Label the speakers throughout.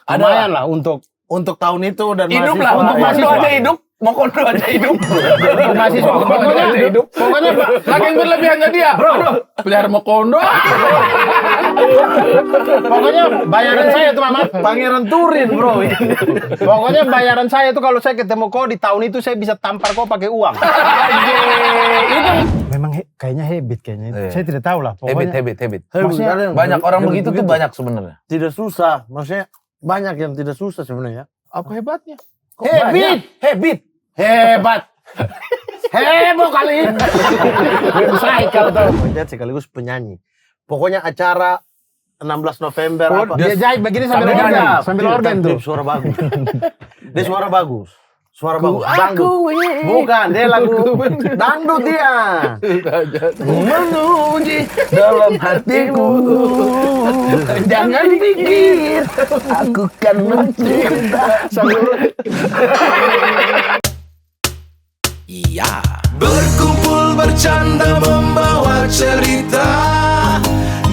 Speaker 1: lumayan lah untuk tahun itu dan
Speaker 2: hidup lah, untuk mahasiswa aja hidup, mau kondo aja hidup.
Speaker 1: Untuk mahasiswa
Speaker 2: Pokoknya lagi yang berlebihannya dia, bro. Pelihara mau kondo.
Speaker 1: Pokoknya bayaran saya tuh Mamat
Speaker 3: Pangeran Turin, bro.
Speaker 1: Pokoknya bayaran saya tuh kalau saya ketemu kau di tahun itu saya bisa tampar kau pakai uang. Itu memang kayaknya habit kayaknya. Saya tidak tahu lah. Pokoknya
Speaker 2: Habit.
Speaker 1: Maksudnya
Speaker 2: Banyak orang begitu tuh banyak sebenarnya.
Speaker 3: Tidak susah, maksudnya banyak yang tidak susah sebenarnya.
Speaker 2: Apa hebatnya?
Speaker 1: habit. Hebat. Heboh kali. Cycle tuh.
Speaker 3: Dia sekaligus penyanyi. Pokoknya acara 16 November apa?
Speaker 1: Dia jahit begini sambil organ tuh.
Speaker 3: Suara bagus. Dia suara bagus. Suara bagus. Dangdut. Bukan, dia lagu dangdut dia.
Speaker 2: Menguji dalam hatiku. Jangan pikir aku kan mencinta.
Speaker 4: Iya. Berkumpul bercanda membawa cerita.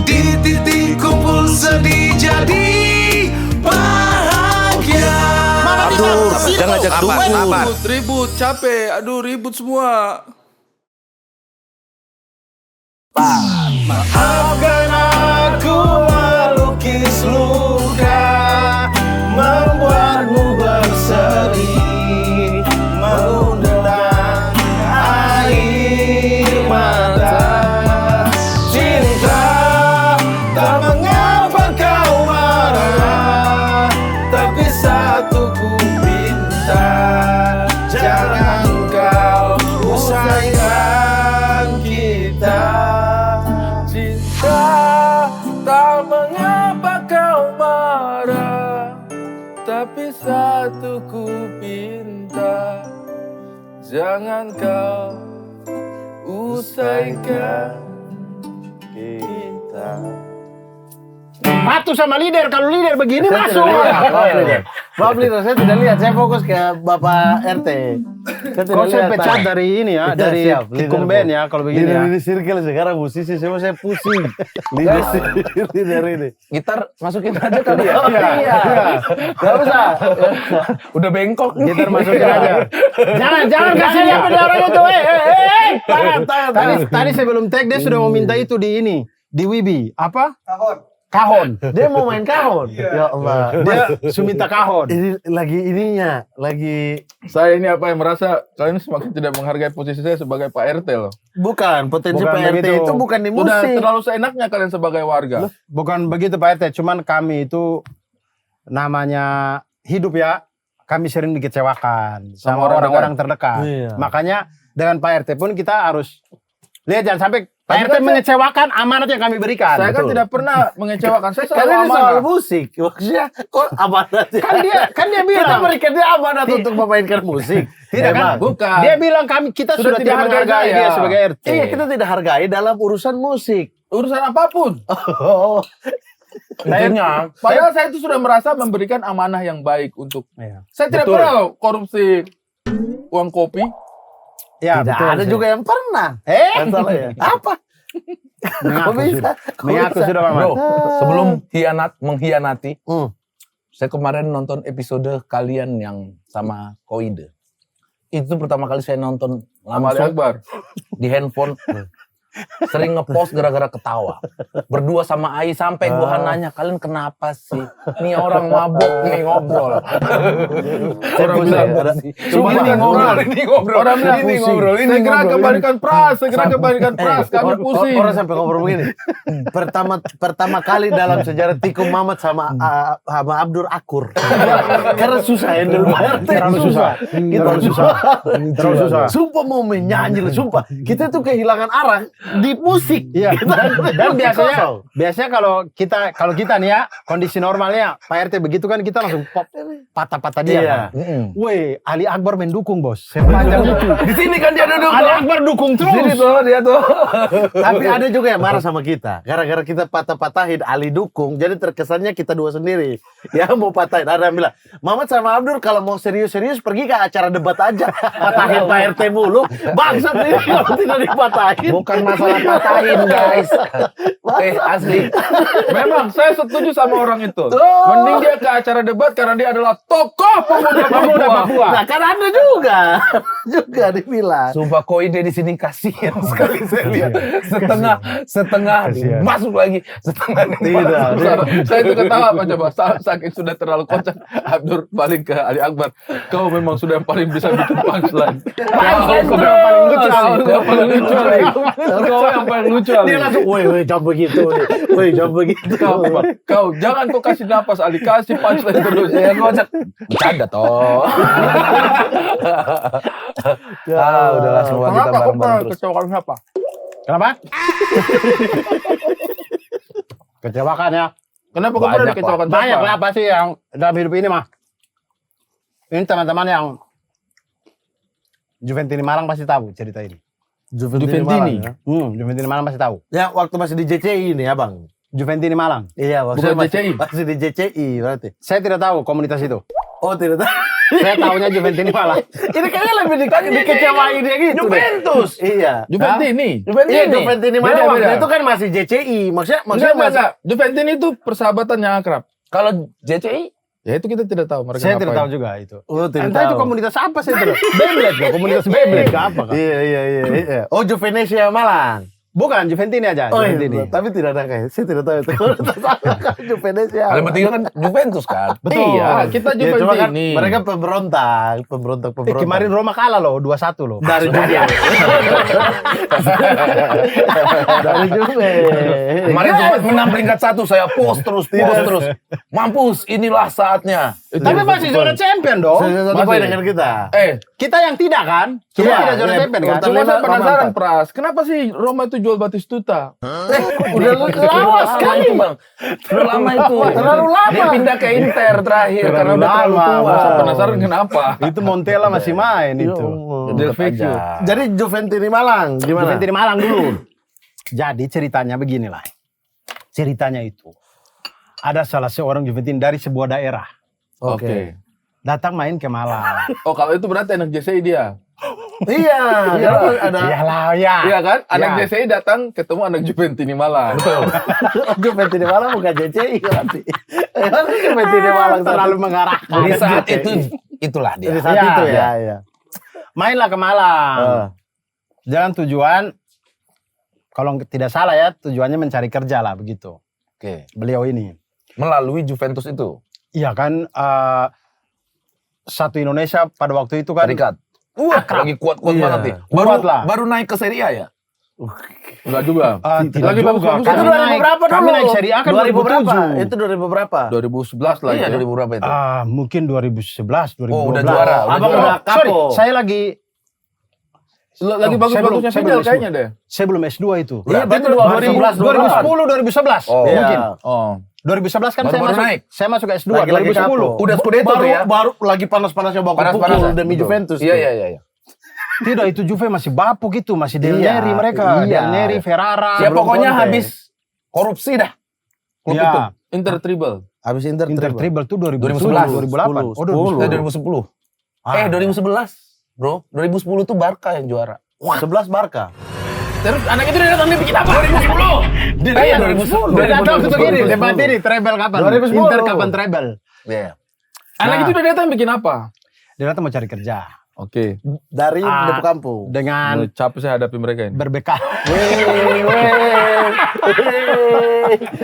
Speaker 4: Di titik kumpul sedih jadi bahagia.
Speaker 2: Aduh, jangan ajak
Speaker 4: Ribut,
Speaker 2: ribut, capek. Aduh, ribut semua.
Speaker 3: Maafkan aku melukis luka, membuatmu bersedih, mengundang air mata. Cinta, tak mengapa kau marah, tapi satu ku minta, jangan kau usaikan kita.
Speaker 2: Tak mengapa kau marah, tapi satu ku pinta, jangan kau usaikan kita.
Speaker 1: Patuh sama leader, kalau leader begini masuk.
Speaker 3: Maaf leader, saya tidak lihat, saya fokus ke Bapak RT.
Speaker 1: Kau saya pecat dari ini ya, dari Kikumben ya, kalau begini ya.
Speaker 3: Leader circle sekarang musisi, semua saya pusing. Leader ini.
Speaker 2: Gitar masukin aja kali ya?
Speaker 3: Iya. Gak usah.
Speaker 2: Udah bengkok nih.
Speaker 1: Gitar masukin aja. Jangan kasih lihat pada orang itu. Tangan. Tadi sebelum tag dia sudah mau minta itu di ini, di Wibi. Apa? Kahon.
Speaker 3: Dia mau main kahon. Ya Allah.
Speaker 1: Dia minta kahon.
Speaker 3: Ini lagi ininya, lagi
Speaker 2: Saya ini apa yang merasa kalian semakin tidak menghargai posisi saya sebagai Pak RT loh.
Speaker 3: bukan potensi
Speaker 1: Bukan
Speaker 3: PRT
Speaker 1: begitu.
Speaker 3: itu bukan di
Speaker 2: Udah
Speaker 3: musik.
Speaker 2: terlalu seenaknya kalian sebagai warga.
Speaker 1: Bukan begitu Pak RT, cuman kami itu namanya hidup ya, kami sering dikecewakan sama orang-orang terdekat.
Speaker 3: Iya.
Speaker 1: Makanya dengan Pak RT pun kita harus lihat jangan sampai Pak
Speaker 2: Tapi
Speaker 1: RT
Speaker 2: kan
Speaker 1: mengecewakan amanat yang kami berikan.
Speaker 2: Saya kan
Speaker 3: betul.
Speaker 2: tidak pernah mengecewakan. Saya selalu
Speaker 3: Karena ini soal
Speaker 2: amanah.
Speaker 3: musik, maksudnya kok amanat ya?
Speaker 1: kan dia
Speaker 3: Kita
Speaker 1: bilang
Speaker 3: berikan dia amanat untuk memainkan musik.
Speaker 1: tidak kan?
Speaker 3: Emang.
Speaker 2: Bukan.
Speaker 1: Dia bilang kita
Speaker 2: Sudah
Speaker 1: sudah
Speaker 2: tidak
Speaker 1: tidak menghargai
Speaker 2: menghargai
Speaker 1: dia
Speaker 2: saya.
Speaker 1: sebagai RT.
Speaker 3: Iya, kita tidak hargai dalam urusan musik.
Speaker 2: Urusan apapun.
Speaker 3: Oh,
Speaker 2: Intinya, padahal saya itu sudah merasa memberikan amanah yang baik untuk.
Speaker 1: Iya.
Speaker 2: Saya tidak
Speaker 1: Betul.
Speaker 2: pernah loh korupsi uang kopi.
Speaker 1: Ya,
Speaker 3: tidak
Speaker 1: betul
Speaker 3: ada
Speaker 1: sih.
Speaker 3: juga yang pernah. Masalah ya. Apa?
Speaker 1: Mengaku
Speaker 3: Kok bisa?
Speaker 1: sudah.
Speaker 3: Kok
Speaker 1: Mengaku
Speaker 3: bisa?
Speaker 1: sudah Mamat.
Speaker 2: Bro, sebelum mengkhianati,
Speaker 3: Hmm.
Speaker 2: saya kemarin nonton episode kalian yang sama Koide. Itu pertama kali saya nonton
Speaker 3: Sama Ali
Speaker 2: langsung
Speaker 3: Akbar.
Speaker 2: di handphone. Sering ngepost gara-gara ketawa. Berdua sama Ai sampai gua nanya, kalian kenapa sih? Nih orang mabok nih ngobrol. Orang bilang ini ngobrol. Orang bilang ini ngobrol. Segera kembalikan pras, kami pusing.
Speaker 3: Orang sampai ngobrol begini. Pertama kali dalam sejarah Tikum Mamat sama Abdur akur. Karena susah handle
Speaker 1: Terlalu susah. Terlalu susah. Terlalu susah.
Speaker 3: Sumpah mau menyanyi, sumpah. Kita tuh kehilangan arah di musik.
Speaker 1: Iya, dan
Speaker 3: Kosong.
Speaker 1: biasanya kalau kita nih ya, kondisi normalnya Pak RT begitu kan kita langsung pop patah-patah dia.
Speaker 3: Iya.
Speaker 1: Kan? Weh, Ali Akbar mendukung bos. Sepanjang itu.
Speaker 2: Di sini kan dia duduk.
Speaker 1: Ali Akbar dukung
Speaker 2: Di sini
Speaker 1: terus.
Speaker 2: tuh dia tuh.
Speaker 3: Tapi ada juga yang marah sama kita. Gara-gara kita patah-patahin Ali dukung, jadi terkesannya kita dua sendiri. Ya mau patahin. Ada yang bilang, Mamat sama Abdur kalau mau serius-serius pergi ke acara debat aja. Patahin Pak RT mulu. Bangsat ini kalau tidak dipatahin.
Speaker 2: Bukan masalah patahin guys. Asli.
Speaker 5: Memang saya setuju sama orang itu. Mending dia ke acara debat karena dia adalah tokoh pemuda Papua.
Speaker 3: Nah kan ada juga. Juga dibilang.
Speaker 2: Sumpah Koide di sini kasihan sekali saya lihat. Setengah masuk lagi, setengah
Speaker 3: Tidak.
Speaker 5: Saya itu ketawa apa coba, saking sudah terlalu kocak. Abdur balik ke Ali Akbar. Kau memang sudah yang paling bisa bikin punchline. Kau yang paling lucu Ali. Kau yang paling lucu Ali.
Speaker 3: Dia langsung, woi jangan begitu. Woi jangan begitu.
Speaker 5: Kau jangan kau kasih napas Ali, kasih punchline terus.
Speaker 2: Ya kocak. Bercanda toh. Udahlah semua kita
Speaker 5: Kenapa kau
Speaker 2: bareng-bareng terus.
Speaker 5: kecewakan siapa?
Speaker 1: Kenapa? Kecewakan ya.
Speaker 5: Kenapa kau
Speaker 2: Banyak,
Speaker 5: pernah dikecewakan siapa?
Speaker 1: Banyak lah pasti yang dalam hidup ini mah. Ini teman-teman yang Juventini Malang pasti tahu cerita ini.
Speaker 5: Juventini?
Speaker 3: Malang, ya.
Speaker 1: Juventini Malang pasti tahu.
Speaker 3: Ya waktu masih di JCI ini abang.
Speaker 1: Juventini Malang.
Speaker 3: Iya waktu
Speaker 5: Bukan
Speaker 3: masih,
Speaker 5: JCI?
Speaker 3: masih di JCI berarti.
Speaker 1: Saya tidak tahu komunitas itu.
Speaker 3: Oh tidak tahu.
Speaker 1: Saya tahunya Juventini Malang.
Speaker 3: Ini kayaknya lebih dikecewain dia gitu.
Speaker 2: Juventus.
Speaker 3: Iya.
Speaker 5: Juventini.
Speaker 3: Iya Juventini Malang
Speaker 5: Beda,
Speaker 3: waktu
Speaker 5: beda.
Speaker 3: itu kan masih JCI. Maksudnya
Speaker 5: Enggak,
Speaker 3: masih.
Speaker 5: enggak. Juventini itu persahabatan yang akrab.
Speaker 2: Kalau JCI
Speaker 5: Ya itu kita tidak tahu mereka
Speaker 1: Saya tidak tahu
Speaker 5: ngapain.
Speaker 1: juga itu.
Speaker 3: Oh tidak
Speaker 1: Entah itu
Speaker 3: tahu.
Speaker 1: komunitas apa saya tidak. Beyblade kok, komunitas Beyblade ke apa kah?
Speaker 3: Iya. Oh Juvenesia Malang.
Speaker 1: Bukan, Juventini aja.
Speaker 3: Oh
Speaker 1: Juventini.
Speaker 3: iya, tapi tidak ada kayak. Saya tidak tahu itu. Komunitas apa kan Juvenesia.
Speaker 2: kalian bertiga kan Juventus kan?
Speaker 1: Betul.
Speaker 5: Iya, kita
Speaker 3: Ya, cuma kan
Speaker 5: Juventini.
Speaker 3: mereka pemberontak.
Speaker 1: Kemarin Roma kalah loh, 2-1 loh.
Speaker 3: dari Juve. Dari Juve.
Speaker 2: Kemarin cuma menang peringkat 1, saya post terus. Mampus, inilah saatnya.
Speaker 1: Tapi masih zona champion dong.
Speaker 3: Satu poin dengan kita.
Speaker 1: Kita yang tidak kan? Kita
Speaker 3: Iya,
Speaker 1: tidak zona
Speaker 3: iya,
Speaker 1: champion kan?
Speaker 3: urutan
Speaker 5: Cuma saya
Speaker 3: Roma
Speaker 5: penasaran
Speaker 3: 4.
Speaker 5: Pras, kenapa sih Roma itu jual Batistuta?
Speaker 2: Udah lama sekali itu bang. Udah lama itu.
Speaker 3: Terlalu lama.
Speaker 2: Dia pindah ke Inter terakhir karena udah terlalu
Speaker 1: lama,
Speaker 2: tua.
Speaker 5: Saya penasaran kenapa?
Speaker 1: Itu Montella masih main itu.
Speaker 5: Del Vecchio.
Speaker 3: Jadi Juventini Malang gimana?
Speaker 1: Juventini Malang dulu. Jadi ceritanya beginilah. Ceritanya itu. Ada salah seorang Juventini dari sebuah daerah.
Speaker 5: Oke.
Speaker 1: Datang main ke Malang.
Speaker 5: Oh kalau itu berarti anak JCI dia.
Speaker 3: Iya, ada
Speaker 1: Iyalah ya.
Speaker 5: Iya kan? Anak
Speaker 1: Ya.
Speaker 5: JCI datang ketemu anak Juventini Malang. Betul.
Speaker 3: Juventini Malang bukan JCI berarti. Juventini Malang
Speaker 1: Terlalu mengarahkan.
Speaker 2: Di saat itu, itulah
Speaker 3: Di
Speaker 2: dia.
Speaker 3: saat
Speaker 1: Iya,
Speaker 3: itu
Speaker 1: iya.
Speaker 3: ya.
Speaker 1: Mainlah ke Malang. Jangan tujuan, kalau tidak salah ya, tujuannya mencari kerja lah begitu.
Speaker 2: Oke.
Speaker 1: Beliau ini.
Speaker 2: Melalui Juventus itu.
Speaker 1: Iya kan, satu Indonesia pada waktu itu kan.
Speaker 2: Terikat. Lagi kuat-kuat
Speaker 3: Iya.
Speaker 2: banget nih.
Speaker 1: Kuat lah.
Speaker 2: Baru naik ke Serie A ya?
Speaker 5: Enggak juga.
Speaker 1: Tidak
Speaker 5: Lagi
Speaker 1: juga.
Speaker 5: bagus-bagus.
Speaker 1: Kami
Speaker 3: Itu 2000 berapa dulu?
Speaker 1: Kami naik Serie A kan
Speaker 3: 2000 berapa?
Speaker 1: 2007.
Speaker 3: Itu 2000 berapa?
Speaker 5: 2011 lagi.
Speaker 2: Iya, 2000 berapa itu?
Speaker 1: Mungkin 2011, 2012.
Speaker 2: Oh, udah juara.
Speaker 3: Abang
Speaker 2: juara.
Speaker 3: udah
Speaker 1: Sorry,
Speaker 3: kapo.
Speaker 1: saya lagi
Speaker 5: Lagi bagus-bagusnya
Speaker 1: saya
Speaker 5: Fidel
Speaker 1: belum
Speaker 5: kayaknya deh.
Speaker 1: saya belum S2 itu.
Speaker 3: Iya,
Speaker 2: Berarti
Speaker 3: itu 2011,
Speaker 1: 2010, 2011.
Speaker 2: Oh.
Speaker 1: Mungkin.
Speaker 5: Oh.
Speaker 1: 2011 kan
Speaker 2: Baru-baru
Speaker 1: saya masuk.
Speaker 2: naik.
Speaker 1: Saya masuk S2
Speaker 3: Lagi-lagi
Speaker 1: 2010.
Speaker 3: kapo.
Speaker 2: Udah Scudetto
Speaker 3: baru,
Speaker 2: tuh ya?
Speaker 3: baru lagi panas-panasnya baku
Speaker 2: Panas-panas
Speaker 3: pukul
Speaker 2: ya?
Speaker 3: demi
Speaker 2: Betul.
Speaker 3: Juventus.
Speaker 2: Iya.
Speaker 1: Tidak, itu Juve masih bapuk gitu, masih Del
Speaker 3: Iya,
Speaker 1: Neri mereka,
Speaker 3: iya.
Speaker 1: Del Neri, Ferrara.
Speaker 2: Ya
Speaker 3: Sebelum
Speaker 2: pokoknya
Speaker 3: Conte.
Speaker 2: habis korupsi dah. Klub
Speaker 1: Iya.
Speaker 2: itu.
Speaker 5: Inter Treble.
Speaker 3: Habis Inter
Speaker 1: Treble tuh
Speaker 2: 2011,
Speaker 1: 2008. Oh,
Speaker 3: 10.
Speaker 2: 2010. 2011. Bro, 2010 tuh Barca yang juara.
Speaker 3: 11 Barca.
Speaker 5: Terus anak itu dia datang dia bikin apa?
Speaker 2: 2010. Iya, 2010.
Speaker 1: Udah datang begini, debat ini, treble kapan?
Speaker 3: 2010.
Speaker 1: Inter kapan treble?
Speaker 2: Iya.
Speaker 5: Anak
Speaker 1: Nah.
Speaker 5: itu dia datang bikin apa?
Speaker 1: Dia datang mau cari kerja.
Speaker 5: Oke.
Speaker 3: Dari Depo Kampung.
Speaker 1: Dengan
Speaker 5: Capek saya hadapi mereka ini.
Speaker 1: berbekal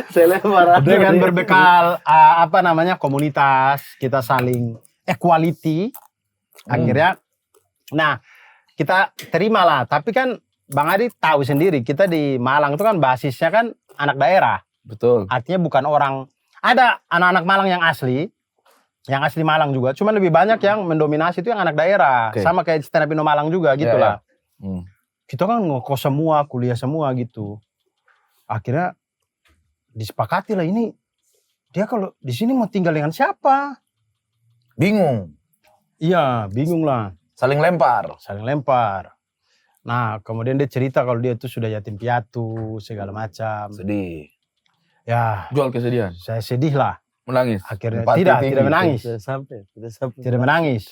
Speaker 3: Saya marah.
Speaker 1: dengan berbekal komunitas, kita saling equality. Akhirnya nah, kita terima lah, tapi kan Bang Adi tahu sendiri, kita di Malang itu kan basisnya kan anak daerah.
Speaker 5: Betul.
Speaker 1: Artinya bukan orang, ada anak-anak Malang yang asli Malang juga, cuman lebih banyak yang mendominasi itu yang anak daerah.
Speaker 2: Oke.
Speaker 1: Sama kayak stand up Indo Malang juga gitu
Speaker 2: Iya,
Speaker 1: lah.
Speaker 5: Hmm.
Speaker 1: Kita kan ngekos semua, kuliah semua gitu. Akhirnya disepakati lah ini, dia kalau di sini mau tinggal dengan siapa?
Speaker 2: Bingung.
Speaker 1: Iya, bingung lah.
Speaker 2: Saling lempar.
Speaker 1: Saling lempar. Nah, kemudian dia cerita kalau dia itu sudah yatim piatu, segala macam.
Speaker 2: Sedih.
Speaker 1: Ya,
Speaker 5: Jual kesedihan.
Speaker 1: saya sedih lah.
Speaker 5: Menangis.
Speaker 1: Akhirnya
Speaker 2: Empati
Speaker 1: tidak
Speaker 2: tinggi.
Speaker 1: menangis.
Speaker 3: Tidak sampai.
Speaker 1: Tidak menangis.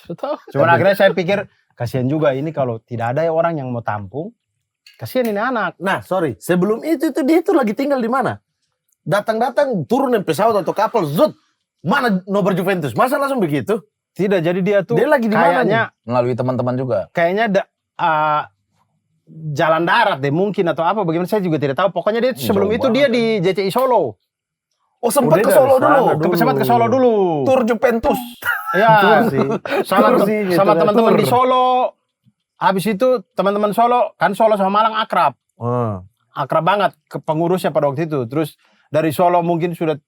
Speaker 1: Cuman akhirnya saya pikir, kasihan juga ini kalau tidak ada orang yang mau tampung, kasihan ini anak.
Speaker 3: Nah, sorry. Sebelum itu dia itu lagi tinggal di mana? Datang-datang turun dari pesawat atau kapal, zut. Mana nobar Juventus? Masa langsung begitu?
Speaker 1: Tidak, jadi dia tuh
Speaker 3: Dia lagi di mana
Speaker 1: kayaknya
Speaker 2: Melalui teman-teman juga.
Speaker 1: jalan darat deh mungkin atau apa, bagaimana saya juga tidak tahu. Pokoknya dia sebelum
Speaker 2: Jauh
Speaker 1: itu dia di JCI Solo.
Speaker 2: Oh, sempat
Speaker 3: Udah
Speaker 2: ke Solo
Speaker 3: dari sana
Speaker 2: dulu.
Speaker 1: Sempat ke Solo dulu.
Speaker 2: Tur Juventus.
Speaker 1: Ya,
Speaker 3: Tur sih.
Speaker 1: sama
Speaker 3: Tur sih, gitu
Speaker 1: sama
Speaker 3: dah,
Speaker 1: teman-teman
Speaker 3: tur.
Speaker 1: di Solo. Habis itu teman-teman Solo, kan Solo sama Malang akrab. Akrab banget ke pengurusnya pada waktu itu. Terus dari Solo mungkin sudah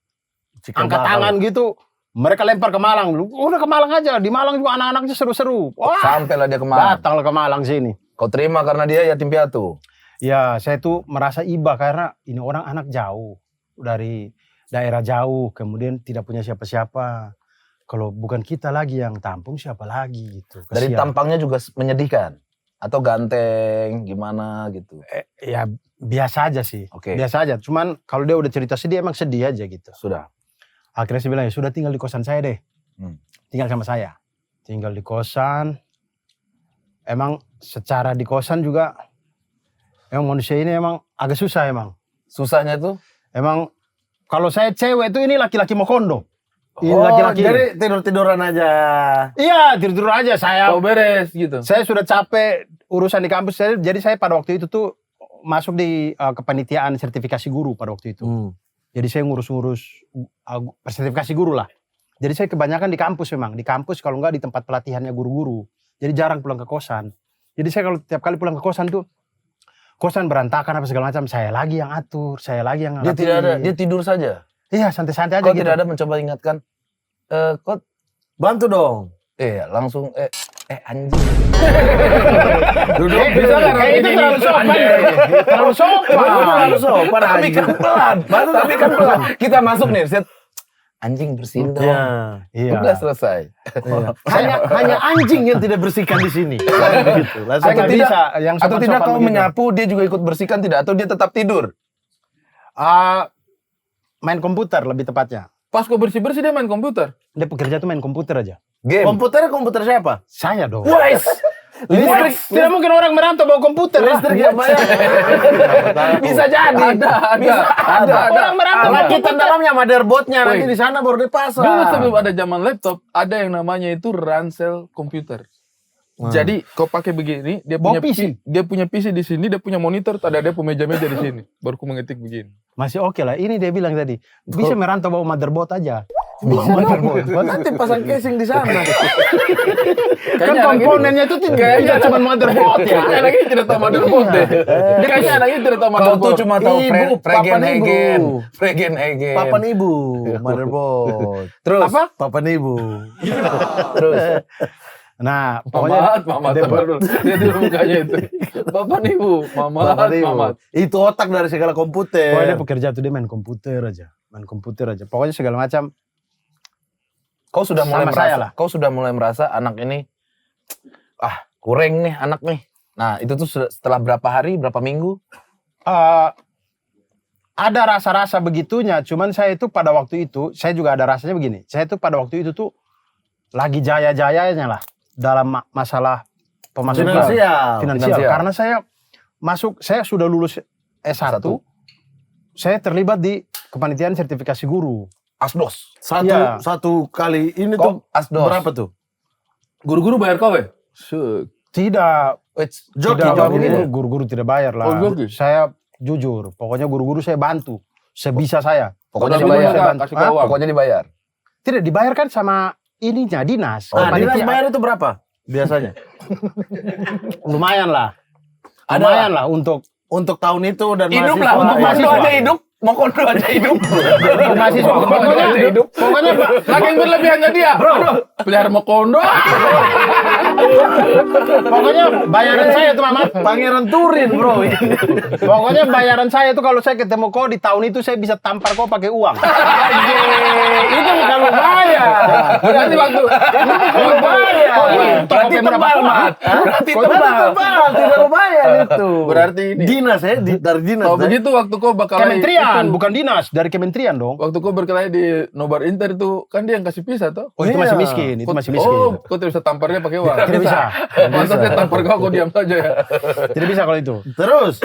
Speaker 3: Cikal
Speaker 1: angkat
Speaker 3: bakal.
Speaker 1: tangan gitu. Mereka lempar ke Malang. Udah ke Malang aja. Di Malang juga anak-anaknya seru-seru. Wah,
Speaker 2: Sampailah dia ke Malang.
Speaker 1: datanglah ke Malang sini.
Speaker 2: Kau terima karena dia yatim piatu.
Speaker 1: Ya, saya tuh merasa iba karena ini orang anak jauh. Dari daerah jauh. Kemudian tidak punya siapa-siapa. Kalau bukan kita lagi yang tampung, siapa lagi gitu.
Speaker 2: Dari
Speaker 1: Kasihan.
Speaker 2: tampangnya juga menyedihkan. Atau ganteng, gimana gitu.
Speaker 1: Ya biasa aja sih.
Speaker 2: Oke.
Speaker 1: Biasa aja. Cuman kalau dia udah cerita sedih emang sedih aja gitu.
Speaker 2: Sudah.
Speaker 1: Akhirnya saya bilang ya sudah tinggal di kosan saya deh. Tinggal sama saya. Tinggal di kosan. Emang secara di kosan juga emang manusia ini emang agak susah emang.
Speaker 2: Susahnya tuh?
Speaker 1: Emang kalau saya cewek itu ini laki-laki mau kondo. Ini
Speaker 3: Oh,
Speaker 1: laki-laki.
Speaker 3: jadi tidur-tiduran aja.
Speaker 1: Iya, tidur-tidur aja saya.
Speaker 5: Kau beres gitu.
Speaker 1: Saya sudah capek urusan di kampus. Jadi saya pada waktu itu tuh masuk di kepanitiaan sertifikasi guru pada waktu itu. Jadi saya ngurus-ngurus sertifikasi guru lah. Jadi saya kebanyakan di kampus memang. Di kampus kalau enggak di tempat pelatihannya guru-guru. Jadi jarang pulang ke kosan. Jadi saya kalau tiap kali pulang ke kosan tuh, kosan berantakan apa segala macam. Saya lagi yang atur, saya lagi yang
Speaker 2: Dia tidak ada, dia tidur saja.
Speaker 1: Iya, santai-santai aja
Speaker 2: Kau
Speaker 1: gitu.
Speaker 2: tidak ada mencoba ingatkan, kau
Speaker 3: Bantu dong.
Speaker 2: langsung anjing.
Speaker 5: Duduk bisa kan
Speaker 1: Kayak itu terlalu sopan. Terlalu sopan.
Speaker 3: Terlalu sopan
Speaker 2: Tapi
Speaker 3: anjing.
Speaker 2: kan pelan. Tapi kan pelan. Kita masuk nih, set. Anjing bersihin dong.
Speaker 3: Ya.
Speaker 1: Iya.
Speaker 2: Udah selesai.
Speaker 3: Hanya anjing yang tidak bersihkan di sini. Gitu. Langsung
Speaker 1: Saya nggak
Speaker 2: tidak-
Speaker 1: bisa yang
Speaker 2: Atau tidak
Speaker 1: sopan-sopan
Speaker 2: kau
Speaker 1: begitu.
Speaker 2: menyapu, dia juga ikut bersihkan tidak? Atau dia tetap tidur?
Speaker 1: Main komputer lebih tepatnya.
Speaker 5: Pas kau bersih-bersih dia main komputer.
Speaker 1: Dia pekerja tuh main komputer aja.
Speaker 2: Game.
Speaker 3: komputer siapa?
Speaker 1: Saya dong.
Speaker 2: Wais.
Speaker 1: Listrik. Tidak mungkin orang merantau bawa komputer lah.
Speaker 3: Listrik yang bayar.
Speaker 2: Bisa jadi.
Speaker 5: Ada.
Speaker 1: Orang merantau bawa
Speaker 3: Kita
Speaker 1: komputer.
Speaker 3: dalamnya motherboardnya nanti
Speaker 5: Woi.
Speaker 3: di sana baru dipasang.
Speaker 5: Dulu sebelum ada zaman laptop, ada yang namanya itu ransel komputer. Jadi kau pakai begini, dia
Speaker 1: Bawa
Speaker 5: punya
Speaker 1: PC.
Speaker 5: dia punya PC di sini, dia punya monitor, ada dia punya meja-meja di sini. Baru ku mengetik begini.
Speaker 1: Masih oke lah. Ini dia bilang tadi. Bisa merantau bawa motherboard aja. Bisa
Speaker 3: Nanti pasang casing di sana.
Speaker 1: Kan
Speaker 5: Kayaknya anak ini-
Speaker 1: komponennya itu tidak cuma motherboard ya.
Speaker 5: Kayaknya anaknya tidak tahu motherboard deh. Kayaknya anaknya tidak tahu
Speaker 2: Kau tuh
Speaker 5: motherboard.
Speaker 2: cuma tahu
Speaker 3: Ibu,
Speaker 2: Fregen
Speaker 3: papan ibu.
Speaker 2: Hagen. Fregen Hagen.
Speaker 3: Papan ibu, motherboard.
Speaker 2: Terus.
Speaker 1: Apa?
Speaker 3: Papan ibu.
Speaker 2: Terus.
Speaker 1: Nah, pokoknya
Speaker 5: Mamat,
Speaker 1: dia-
Speaker 5: sabar dulu. Dia dulu mukanya itu. Bapak ibu,
Speaker 3: Papan ibu.
Speaker 5: Mamat.
Speaker 3: Itu otak dari segala komputer.
Speaker 1: pokoknya dia pekerja tuh dia main komputer aja. Main komputer aja. Pokoknya segala macam.
Speaker 2: Kau sudah mulai
Speaker 1: Sama
Speaker 2: merasa,
Speaker 1: saya lah.
Speaker 2: kau sudah mulai merasa anak ini, kurang nih anak nih. Nah itu tuh setelah berapa hari, berapa minggu?
Speaker 1: Ada rasa-rasa begitunya. Cuman saya itu pada waktu itu, saya juga ada rasanya begini. Saya itu pada waktu itu tuh lagi jaya-jayanya lah dalam masalah pemasukan
Speaker 3: Finansial.
Speaker 2: Finansial.
Speaker 1: Karena saya sudah lulus S1. Saya terlibat di kepanitiaan sertifikasi guru.
Speaker 2: Asdos.
Speaker 1: Iya.
Speaker 3: Satu kali ini
Speaker 2: Kok
Speaker 3: tuh
Speaker 2: asdos?
Speaker 3: berapa tuh?
Speaker 5: Guru-guru bayar kau ya?
Speaker 1: Tidak,
Speaker 3: Joki,
Speaker 1: tidak
Speaker 3: joki.
Speaker 1: guru, guru-guru tidak bayar lah.
Speaker 5: Oh, joki.
Speaker 1: Saya jujur, pokoknya guru-guru saya bantu sebisa saya.
Speaker 2: Pokoknya
Speaker 5: Tapi
Speaker 2: dibayar.
Speaker 5: mereka kasih kau uang.
Speaker 2: Pokoknya dibayar.
Speaker 1: Tidak dibayarkan sama ininya dinas.
Speaker 3: Nah, dinas
Speaker 1: Panitia.
Speaker 3: bayar itu berapa? Biasanya.
Speaker 1: Lumayan lah.
Speaker 2: Ada
Speaker 1: Lumayan lah untuk
Speaker 3: Untuk tahun itu dan
Speaker 2: Hidup
Speaker 3: mahasiswa.
Speaker 2: lah, untuk
Speaker 1: mahasiswa.
Speaker 2: kondo aja hidup. Mau kondo aja hidup.
Speaker 1: mahasiswa. Pokoknya
Speaker 5: Lagi yang berlebihannya dia. Bro, pelihara mau kondo.
Speaker 1: pokoknya bayaran saya tuh Mamat.
Speaker 3: Pangeran Turin, bro.
Speaker 1: Pokoknya bayaran saya tuh kalau saya ketemu kau di tahun itu saya bisa tampar kau pakai uang.
Speaker 3: Itu bukan lumayan.
Speaker 5: Berarti waktu
Speaker 2: Berarti tebal, Mat. Berarti
Speaker 3: Berarti tebal, tidak lumayan itu.
Speaker 5: berarti ini.
Speaker 3: Dinas ya, dari dinas.
Speaker 5: Oh
Speaker 3: ya.
Speaker 5: begitu waktu kau bakal
Speaker 1: Kementerian, bukan dinas, dari kementerian dong.
Speaker 5: Waktu kau berkelahi di Nobar Inter itu kan dia yang kasih pisah toh.
Speaker 1: Oh, itu
Speaker 3: Iya.
Speaker 1: masih miskin, itu masih miskin.
Speaker 5: Oh, kau tidak bisa tamparnya pakai uang.
Speaker 1: Tidak bisa.
Speaker 5: Masa saya tampar kau diam saja ya.
Speaker 1: Tidak bisa kalau itu.
Speaker 3: Terus.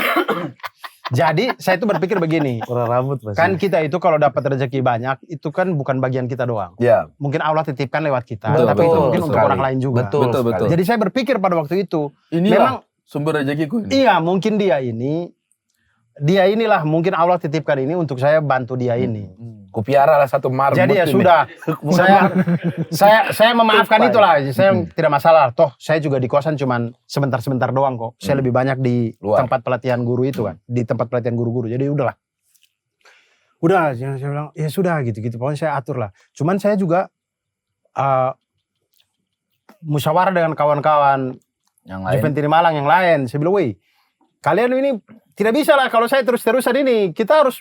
Speaker 1: Jadi saya itu berpikir begini,
Speaker 3: Orang rambut masih.
Speaker 1: kan kita itu kalau dapat rezeki banyak, itu kan bukan bagian kita doang.
Speaker 2: Ya,
Speaker 1: Mungkin Allah titipkan lewat kita,
Speaker 5: Betul,
Speaker 1: tapi itu
Speaker 5: betul,
Speaker 1: mungkin untuk
Speaker 2: sekali.
Speaker 1: orang lain juga.
Speaker 2: Betul,
Speaker 5: Betul, betul.
Speaker 1: Jadi saya berpikir pada waktu itu,
Speaker 5: Inilah
Speaker 1: memang
Speaker 5: sumber rezekiku ini.
Speaker 1: iya mungkin dia inilah mungkin Allah titipkan ini untuk saya bantu dia ini.
Speaker 2: kupiara lah satu marmut.
Speaker 1: Jadi ya
Speaker 2: ini.
Speaker 1: sudah, saya memaafkan itulah. Saya tidak masalah. Toh saya juga di kosan cuman sebentar-sebentar doang kok. Saya lebih banyak di
Speaker 2: Luar.
Speaker 1: tempat pelatihan guru itu kan, di tempat pelatihan guru-guru. Jadi udahlah. Udah, saya bilang ya sudah gitu-gitu. Pokoknya saya atur lah. Cuman saya juga musyawarah dengan kawan-kawan
Speaker 2: Yang lain.
Speaker 1: Juventini Malang yang lain. Saya bilang, woi, kalian ini tidak bisa lah kalau saya terus-terusan ini. Kita harus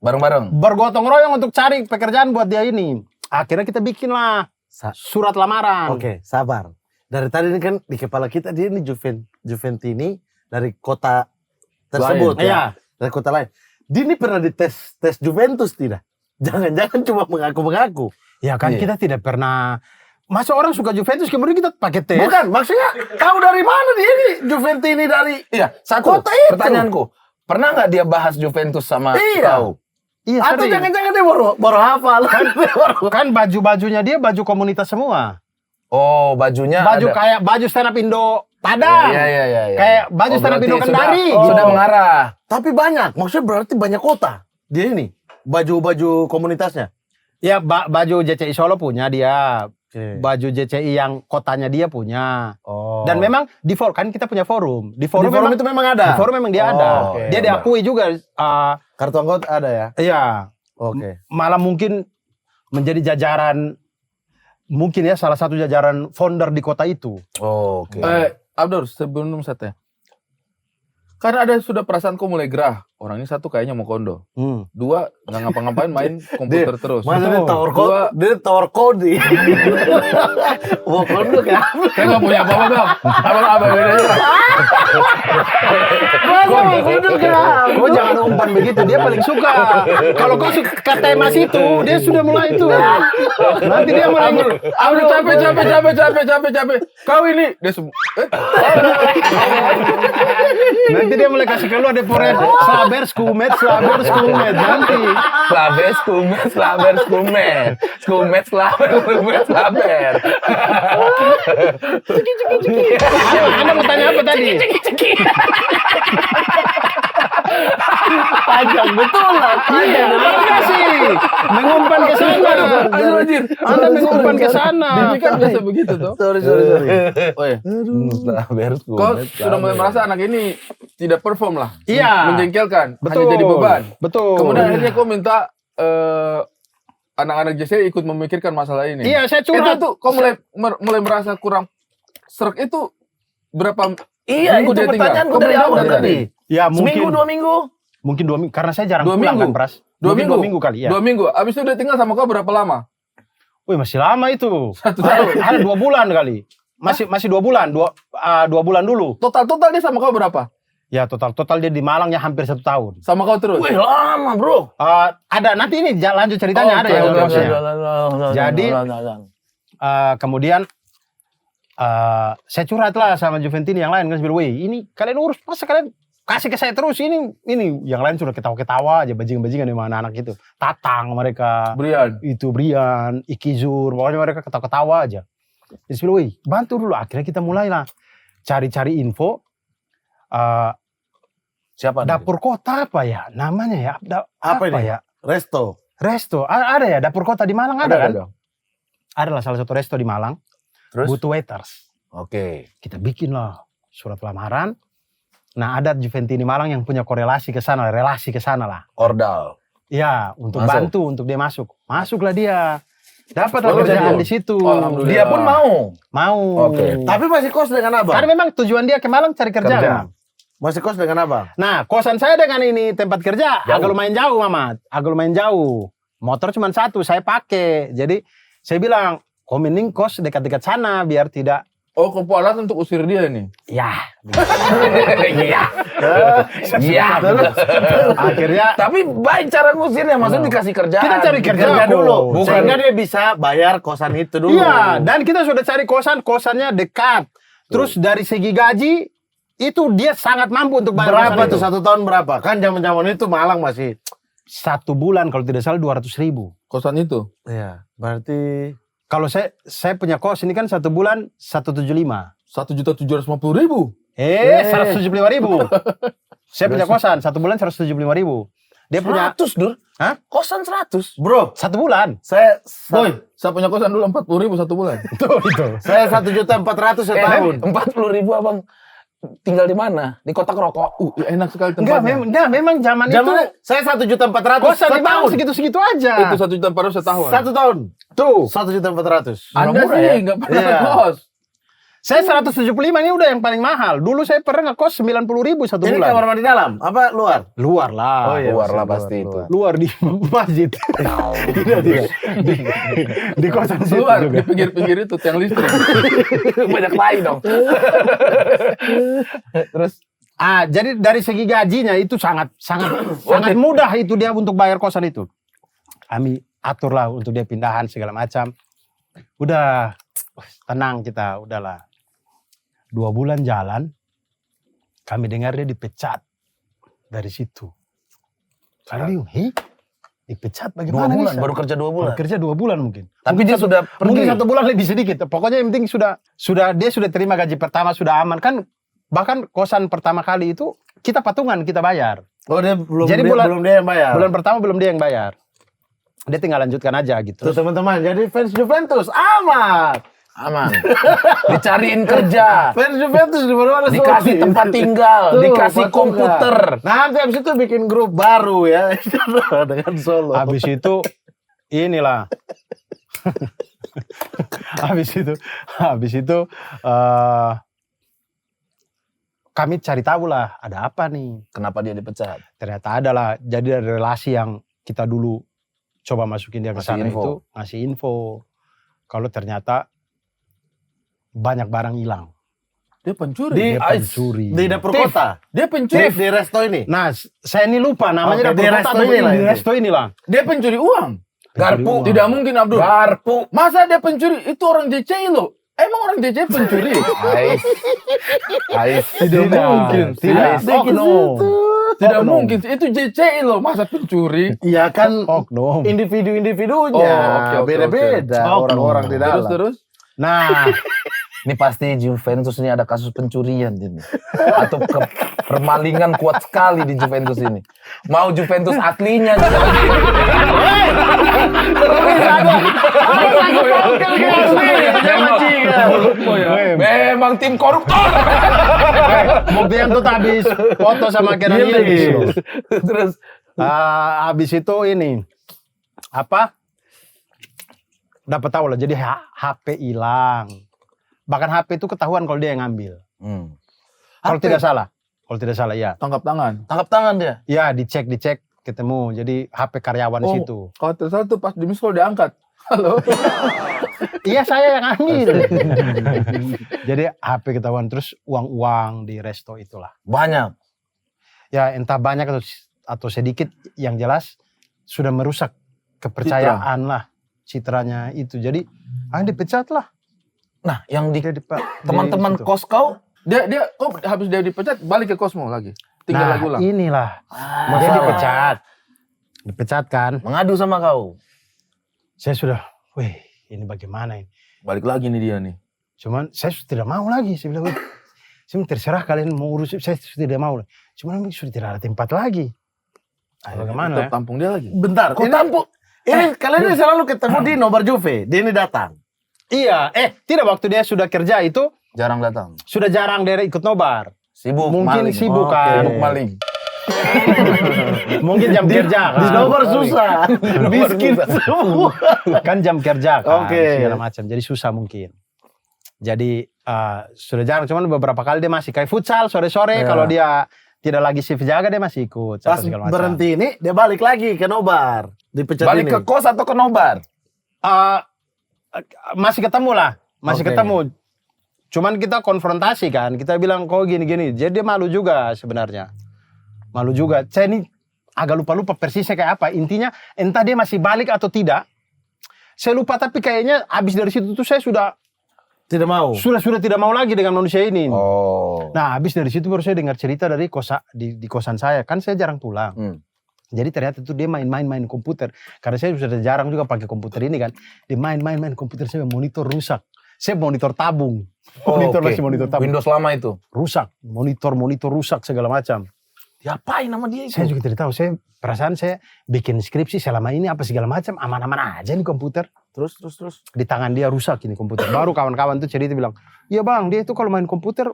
Speaker 2: Bareng-bareng.
Speaker 1: bergotong royong untuk cari pekerjaan buat dia ini. Akhirnya kita bikinlah surat lamaran.
Speaker 3: Oke, sabar. Dari tadi ini kan di kepala kita dia ini Juventini dari kota tersebut
Speaker 1: Lain.
Speaker 3: ya.
Speaker 1: Iya.
Speaker 3: Dari kota lain. Dia ini pernah dites Juventus tidak? Jangan-jangan cuma mengaku-mengaku.
Speaker 1: Ya kan
Speaker 2: Iya.
Speaker 1: kita tidak pernah. Masa orang suka Juventus kemudian kita pakai tes?
Speaker 3: Bukan, maksudnya tahu dari mana dia ini Juventini dari
Speaker 2: Iya, satu.
Speaker 3: Kota itu.
Speaker 2: Pertanyaanku, pernah nggak dia bahas Juventus sama
Speaker 3: Iya.
Speaker 2: kau?
Speaker 1: Iya,
Speaker 3: atau
Speaker 1: sering.
Speaker 3: jangan-jangan dia baru hafal.
Speaker 1: Kan baju-bajunya dia baju komunitas semua.
Speaker 2: Oh, bajunya
Speaker 1: Baju
Speaker 2: ada.
Speaker 1: kayak baju stand up Indo Padang.
Speaker 2: Iya.
Speaker 1: Kayak baju stand up
Speaker 2: berarti
Speaker 1: Indo Kendari.
Speaker 2: Sudah, sudah mengarah.
Speaker 3: Tapi banyak, maksudnya berarti banyak kota. Dia ini baju-baju komunitasnya.
Speaker 1: Ya baju JCI Solo punya dia. Baju JCI yang kotanya dia punya.
Speaker 3: Oh.
Speaker 1: Dan memang di forum kan kita punya forum. Di
Speaker 3: di
Speaker 1: forum,
Speaker 3: forum
Speaker 1: memang,
Speaker 3: itu memang ada.
Speaker 1: di forum memang dia
Speaker 3: Oh,
Speaker 1: ada.
Speaker 3: oke.
Speaker 1: Dia diakui juga.
Speaker 3: Kartu anggota ada ya.
Speaker 1: Iya.
Speaker 3: Oke.
Speaker 1: Malah mungkin menjadi jajaran, mungkin ya salah satu jajaran founder di kota itu.
Speaker 2: Oh, oke.
Speaker 5: Abdur, sebelum satnya. Karena ada sudah perasaanku mulai gerah. Orang ini satu kayaknya mau kondo. Dua, nggak ngapa-ngapain main komputer terus.
Speaker 3: Masa dia tower
Speaker 5: Dua,
Speaker 3: code? Dia tower code. Mau kondo kan?
Speaker 5: saya nggak punya apa-apa bang. Abang bedanya.
Speaker 3: Masa mau kondo kan?
Speaker 1: Kau jangan umpan begitu, dia paling suka. Kalau kau suka tema situ, dia sudah mulai itu. Nanti dia mulai
Speaker 5: Abdur capek. Kau ini dia semua.
Speaker 1: nanti dia mulai kasih keluar dia poret slaber skumet nanti.
Speaker 2: Slaber, skumet. Skumet, slaber.
Speaker 1: Anda mau tanya apa tadi?
Speaker 3: Panjang betul lah.
Speaker 1: Iya, apa sih? Mengumpan ke sana.
Speaker 5: Anjir.
Speaker 1: Anda mengumpan ke sana.
Speaker 5: Dini kan biasa begitu tuh.
Speaker 3: Sorry.
Speaker 5: Oh iya.
Speaker 2: Slaber, skumet.
Speaker 5: Kau sudah mulai merasa anak ini tidak perform lah.
Speaker 1: Iya.
Speaker 5: Menjengkelkan.
Speaker 1: Betul.
Speaker 5: Hanya jadi beban.
Speaker 1: Betul.
Speaker 5: Kemudian akhirnya kau minta anak-anak JC ikut memikirkan masalah ini.
Speaker 1: Iya, saya
Speaker 5: Itu
Speaker 1: curhat.
Speaker 5: tuh kau mulai merasa kurang serak itu berapa
Speaker 3: Iya,
Speaker 5: minggu
Speaker 3: itu
Speaker 5: dia tinggal?
Speaker 3: pertanyaanku
Speaker 5: Kau
Speaker 3: dari
Speaker 5: belum
Speaker 3: awal
Speaker 5: tahu
Speaker 3: tadi.
Speaker 1: Ya
Speaker 3: Seminggu,
Speaker 1: mungkin
Speaker 3: 2 minggu.
Speaker 1: mungkin 2 minggu karena saya jarang
Speaker 5: 2
Speaker 1: pulang
Speaker 5: minggu.
Speaker 1: kan, Pras.
Speaker 5: 2
Speaker 1: Mungkin
Speaker 5: minggu.
Speaker 1: 2 minggu kali ya.
Speaker 5: 2 minggu. Abis itu dia tinggal sama kau berapa lama?
Speaker 1: Wih, masih lama itu.
Speaker 5: 1 tahun.
Speaker 1: Ada 2 bulan kali. Masih 2 bulan, 2 bulan dulu.
Speaker 5: Total dia sama kau berapa?
Speaker 1: Ya total dia di Malang ya hampir 1 tahun.
Speaker 5: Sama kau terus.
Speaker 3: Wih, lama, Bro.
Speaker 1: Ada nanti ini lanjut ceritanya ada ya.
Speaker 5: Oke,
Speaker 1: terusnya. Jadi,
Speaker 3: Jadi
Speaker 1: kemudian saya curhat lah sama Juventini yang lain kan, bilang, weh ini kalian urus, masa kalian kasih ke saya terus, ini yang lain sudah ketawa-ketawa aja, bajing-bajingan sama anak-anak itu, Tatang mereka,
Speaker 5: Brian.
Speaker 1: itu Brian, Ikizur, pokoknya mereka ketawa-ketawa aja. Jadi bilang, weh bantu dulu, akhirnya kita mulailah cari-cari info.
Speaker 2: Siapa?
Speaker 1: Dapur kota apa ya namanya ya?
Speaker 3: Apa ini?
Speaker 1: ya?
Speaker 3: Resto.
Speaker 1: Resto, ada ya dapur kota di Malang ada kan?
Speaker 2: Ada.
Speaker 1: Ada lah salah satu resto di Malang.
Speaker 2: Terus?
Speaker 1: Butuh waiters.
Speaker 2: Oke.
Speaker 1: Kita bikin lah surat lamaran. Nah ada Juventini Malang yang punya korelasi ke sana, relasi ke sana lah.
Speaker 2: Ordal.
Speaker 1: Iya, untuk
Speaker 2: Masuk.
Speaker 1: bantu untuk dia masuk. Masuklah dia. Dapatlah
Speaker 5: Oh,
Speaker 1: kerjaan
Speaker 5: jadi.
Speaker 1: di situ.
Speaker 5: Oh, alhamdulillah.
Speaker 2: Dia pun mau.
Speaker 1: Mau.
Speaker 2: Oke.
Speaker 3: Tapi masih kos dengan abang?
Speaker 1: Karena memang tujuan dia ke Malang cari kerja.
Speaker 2: Kerja.
Speaker 1: kan?
Speaker 3: Masih kos dengan abang?
Speaker 1: Nah, kosan saya dengan ini tempat kerja
Speaker 2: Jauh.
Speaker 1: agak lumayan jauh, Mamat. Agak lumayan jauh. Motor cuma 1 saya pakai. Jadi saya bilang, kau mending kos dekat-dekat sana biar tidak.
Speaker 5: Oh, kau alasan untuk usir dia nih.
Speaker 1: Ya.
Speaker 2: Iya. Iya.
Speaker 1: Akhirnya
Speaker 2: Tapi baik cara ngusirnya, maksudnya dikasih kerjaan.
Speaker 1: kita cari kerja
Speaker 3: Kerja dulu.
Speaker 1: Bukan.
Speaker 3: Sehingga dia bisa bayar kosan itu dulu.
Speaker 1: Iya, dan kita sudah cari kosannya dekat. Terus dari segi gaji itu dia sangat mampu untuk bayar
Speaker 3: Berapa
Speaker 1: kosan
Speaker 3: tuh
Speaker 1: itu.
Speaker 3: 1 tahun berapa? Kan zaman-zaman itu Malang masih.
Speaker 1: 1 bulan kalau tidak salah 200.000.
Speaker 5: Kosan itu.
Speaker 3: Iya, berarti
Speaker 1: Kalau saya punya kos ini kan 1 bulan 175.
Speaker 5: 1.750.000.
Speaker 1: 175.000. Saya punya kosan 1 bulan 175.000. Dia punya
Speaker 2: 100, Dur.
Speaker 1: Hah?
Speaker 2: Kosan 100.
Speaker 3: bro,
Speaker 1: 1 bulan.
Speaker 3: saya
Speaker 5: Boy, saya punya kosan dulu 40.000 1 bulan.
Speaker 1: Itu.
Speaker 3: saya 1.400.000 setahun.
Speaker 2: 40.000 abang. Tinggal di mana? Di kotak rokok.
Speaker 5: Ya enak sekali
Speaker 1: Enggak,
Speaker 5: tempatnya.
Speaker 1: memang zaman itu
Speaker 3: Zaman saya 1.400.000
Speaker 1: kosan di Malang
Speaker 3: setahun.
Speaker 1: segitu-segitu aja.
Speaker 5: Itu 1.400.000 setahun.
Speaker 3: 1 tahun.
Speaker 1: Tuh.
Speaker 3: 1.400.000.
Speaker 5: Anda
Speaker 2: Murah
Speaker 5: sih
Speaker 2: ya?
Speaker 5: nggak pernah
Speaker 3: Iya.
Speaker 5: kos.
Speaker 1: Saya 175 ini udah yang paling mahal. Dulu saya pernah ngekos 90.000 1
Speaker 3: Ini
Speaker 1: bulan.
Speaker 3: kamar mandi dalam apa luar?
Speaker 1: Luar lah.
Speaker 3: Oh, iya.
Speaker 2: Luar lah
Speaker 3: luar,
Speaker 2: pasti itu.
Speaker 3: luar.
Speaker 1: Luar di masjid. Tidak. Di kosan situ
Speaker 5: Keluar
Speaker 1: juga.
Speaker 5: di pinggir-pinggir itu tiang listrik.
Speaker 2: Banyak lain dong.
Speaker 5: Terus
Speaker 1: Jadi dari segi gajinya itu sangat mudah itu dia untuk bayar kosan itu. Kami aturlah untuk dia pindahan segala macam. Udah tenang kita, udahlah. 2 bulan jalan, kami dengar dia dipecat dari situ. Kami bingung, dipecat
Speaker 2: 2
Speaker 1: bagaimana
Speaker 2: bulan,
Speaker 1: bisa?
Speaker 2: baru kerja 2
Speaker 1: Baru
Speaker 2: bulan.
Speaker 1: kerja 2 bulan mungkin.
Speaker 2: Tapi dia sudah
Speaker 1: Mungkin
Speaker 2: pergi.
Speaker 1: 1 bulan lebih sedikit. Pokoknya yang penting dia sudah terima gaji pertama, sudah aman. Kan bahkan kosan pertama kali itu kita patungan, kita bayar.
Speaker 3: Oh, dia belum
Speaker 1: Jadi
Speaker 3: belum dia yang bayar.
Speaker 1: Bulan pertama belum dia yang bayar. Dia tinggal lanjutkan aja gitu.
Speaker 3: Tuh teman-teman, jadi fans Juventus amat.
Speaker 2: Aman. Dicariin kerja.
Speaker 3: Fans Juventus di mana-mana
Speaker 2: Dikasih tempat tinggal.
Speaker 3: Tuh,
Speaker 2: Dikasih
Speaker 3: patungan.
Speaker 2: komputer.
Speaker 3: Nanti abis itu bikin grup baru ya dengan Solo.
Speaker 1: Habis itu inilah. habis itu kami cari tahu lah ada apa nih.
Speaker 2: Kenapa dia dipecat?
Speaker 1: Ternyata adalah jadi dari relasi yang kita dulu coba masukin dia ke
Speaker 2: Ngasih
Speaker 1: sana
Speaker 2: info.
Speaker 1: itu ngasih info. Kalau ternyata banyak barang hilang.
Speaker 5: dia pencuri.
Speaker 3: Di
Speaker 1: Dia pencuri.
Speaker 3: di dapur kota.
Speaker 5: Dia pencuri.
Speaker 3: Di resto ini.
Speaker 1: Nah, saya ini lupa namanya
Speaker 3: Oke,
Speaker 1: dapur
Speaker 3: di
Speaker 1: kota
Speaker 3: resto
Speaker 1: atau
Speaker 3: inilah
Speaker 1: di
Speaker 3: itu.
Speaker 1: resto inilah.
Speaker 5: Dia pencuri uang.
Speaker 2: Garpu.
Speaker 5: Tidak mungkin Abdul.
Speaker 2: Garpu.
Speaker 5: Masa dia pencuri? Itu orang JCI loh. Emang orang JCI pencuri?
Speaker 2: Ais. Ais.
Speaker 5: Tidak mungkin.
Speaker 1: Tidak.
Speaker 3: no.
Speaker 5: Tidak mungkin. Itu JCI loh. Masa pencuri?
Speaker 3: Iya kan
Speaker 1: Oknum.
Speaker 3: individu-individunya.
Speaker 5: Oh, oke,
Speaker 3: Beda-beda
Speaker 1: oke.
Speaker 3: orang-orang di dalam.
Speaker 5: Terus.
Speaker 1: Nah,
Speaker 2: Ini pasti Juventus ini ada kasus pencurian ini. Atau permalingan kuat sekali di Juventus ini. Mau Juventus aslinya juga. Memang tim koruptor.
Speaker 1: bukti yang tuh habis foto sama Kenan Yildiz loh.
Speaker 2: Terus
Speaker 1: Habis itu ini apa? Dapat tahu lah. Jadi HP hilang. Bahkan HP itu ketahuan kalau dia yang ngambil. Kalau tidak salah. Kalau tidak salah ya.
Speaker 5: Tangkap tangan.
Speaker 2: tangkap tangan dia.
Speaker 1: Ya dicek ketemu. Jadi HP karyawan di situ.
Speaker 5: Kalau tersalah tuh pas di miss call diangkat. Halo.
Speaker 1: Iya saya yang ambil. Jadi HP ketahuan terus uang-uang di resto itulah.
Speaker 2: Banyak.
Speaker 1: Ya entah banyak atau sedikit, yang jelas sudah merusak kepercayaan lah citranya itu. Jadi dipecat lah.
Speaker 2: Nah, yang di
Speaker 1: Dia
Speaker 2: teman-teman
Speaker 1: situ.
Speaker 2: kos kau
Speaker 5: Dia kok habis dia dipecat balik ke Cosmo lagi. Tinggal
Speaker 1: Nah
Speaker 5: lagi ulang.
Speaker 1: inilah dia
Speaker 2: masalah.
Speaker 1: dipecat kan.
Speaker 2: Mengadu sama kau.
Speaker 1: Saya sudah, wih ini bagaimana ini.
Speaker 5: Balik lagi nih dia nih.
Speaker 1: Cuman saya sudah tidak mau lagi. Saya bilang, wih, saya terserah kalian mau urus, saya sudah tidak mau. Cuman sudah tidak ada tempat lagi. Bagaimana ya?
Speaker 5: Tetap tampung dia lagi.
Speaker 3: Bentar,
Speaker 2: Kau
Speaker 3: ini,
Speaker 2: tampuk.
Speaker 3: ini kalian ini selalu ketemu di nobar Juve. Dia ini datang.
Speaker 1: Iya, tidak waktu dia sudah kerja itu,
Speaker 2: Jarang datang.
Speaker 1: sudah jarang dia ikut nobar.
Speaker 2: Sibuk.
Speaker 1: Mungkin
Speaker 2: maling.
Speaker 1: sibuk
Speaker 3: Oke.
Speaker 1: kan.
Speaker 2: Sibuk maling.
Speaker 1: Mungkin jam kerja kan.
Speaker 3: Di nobar susah. Miskin semua.
Speaker 1: Kan jam kerja kan.
Speaker 3: Oke.
Speaker 1: Segala macam. Jadi susah mungkin. Jadi sudah jarang. Cuman beberapa kali dia masih kayak futsal sore-sore.
Speaker 3: Ya.
Speaker 1: Kalau dia tidak lagi shift jaga dia masih ikut.
Speaker 3: Pas
Speaker 1: segala macam.
Speaker 3: berhenti ini dia balik lagi ke nobar. Dipecat
Speaker 2: Balik
Speaker 3: ini.
Speaker 2: ke kos atau ke nobar?
Speaker 1: masih ketemu lah, masih
Speaker 3: Oke.
Speaker 1: ketemu. Cuman kita konfrontasi kan, kita bilang kok gini-gini. Jadi dia malu juga sebenarnya. Malu juga. Saya ini agak lupa-lupa persisnya kayak apa. Intinya entah dia masih balik atau tidak. Saya lupa tapi kayaknya abis dari situ tuh saya sudah
Speaker 3: Tidak mau.
Speaker 1: tidak mau lagi dengan manusia ini.
Speaker 2: Oh.
Speaker 1: Nah, habis dari situ baru saya dengar cerita dari di kosan saya. Kan saya jarang pulang. Jadi ternyata itu dia main komputer. Karena saya sudah jarang juga pakai komputer ini kan. Dia main komputer saya, monitor rusak. Saya monitor tabung. Monitor
Speaker 2: oke.
Speaker 1: masih monitor tabung.
Speaker 2: Windows lama itu.
Speaker 1: Rusak. Monitor rusak segala macam.
Speaker 2: Diapain nama dia itu?
Speaker 1: Saya juga tidak tahu. Perasaan saya bikin skripsi selama ini apa segala macam. Aman-aman aja nih komputer.
Speaker 3: Terus.
Speaker 1: Di tangan dia rusak ini komputer. Baru kawan-kawan tuh cerita bilang, iya bang, dia itu kalau main komputer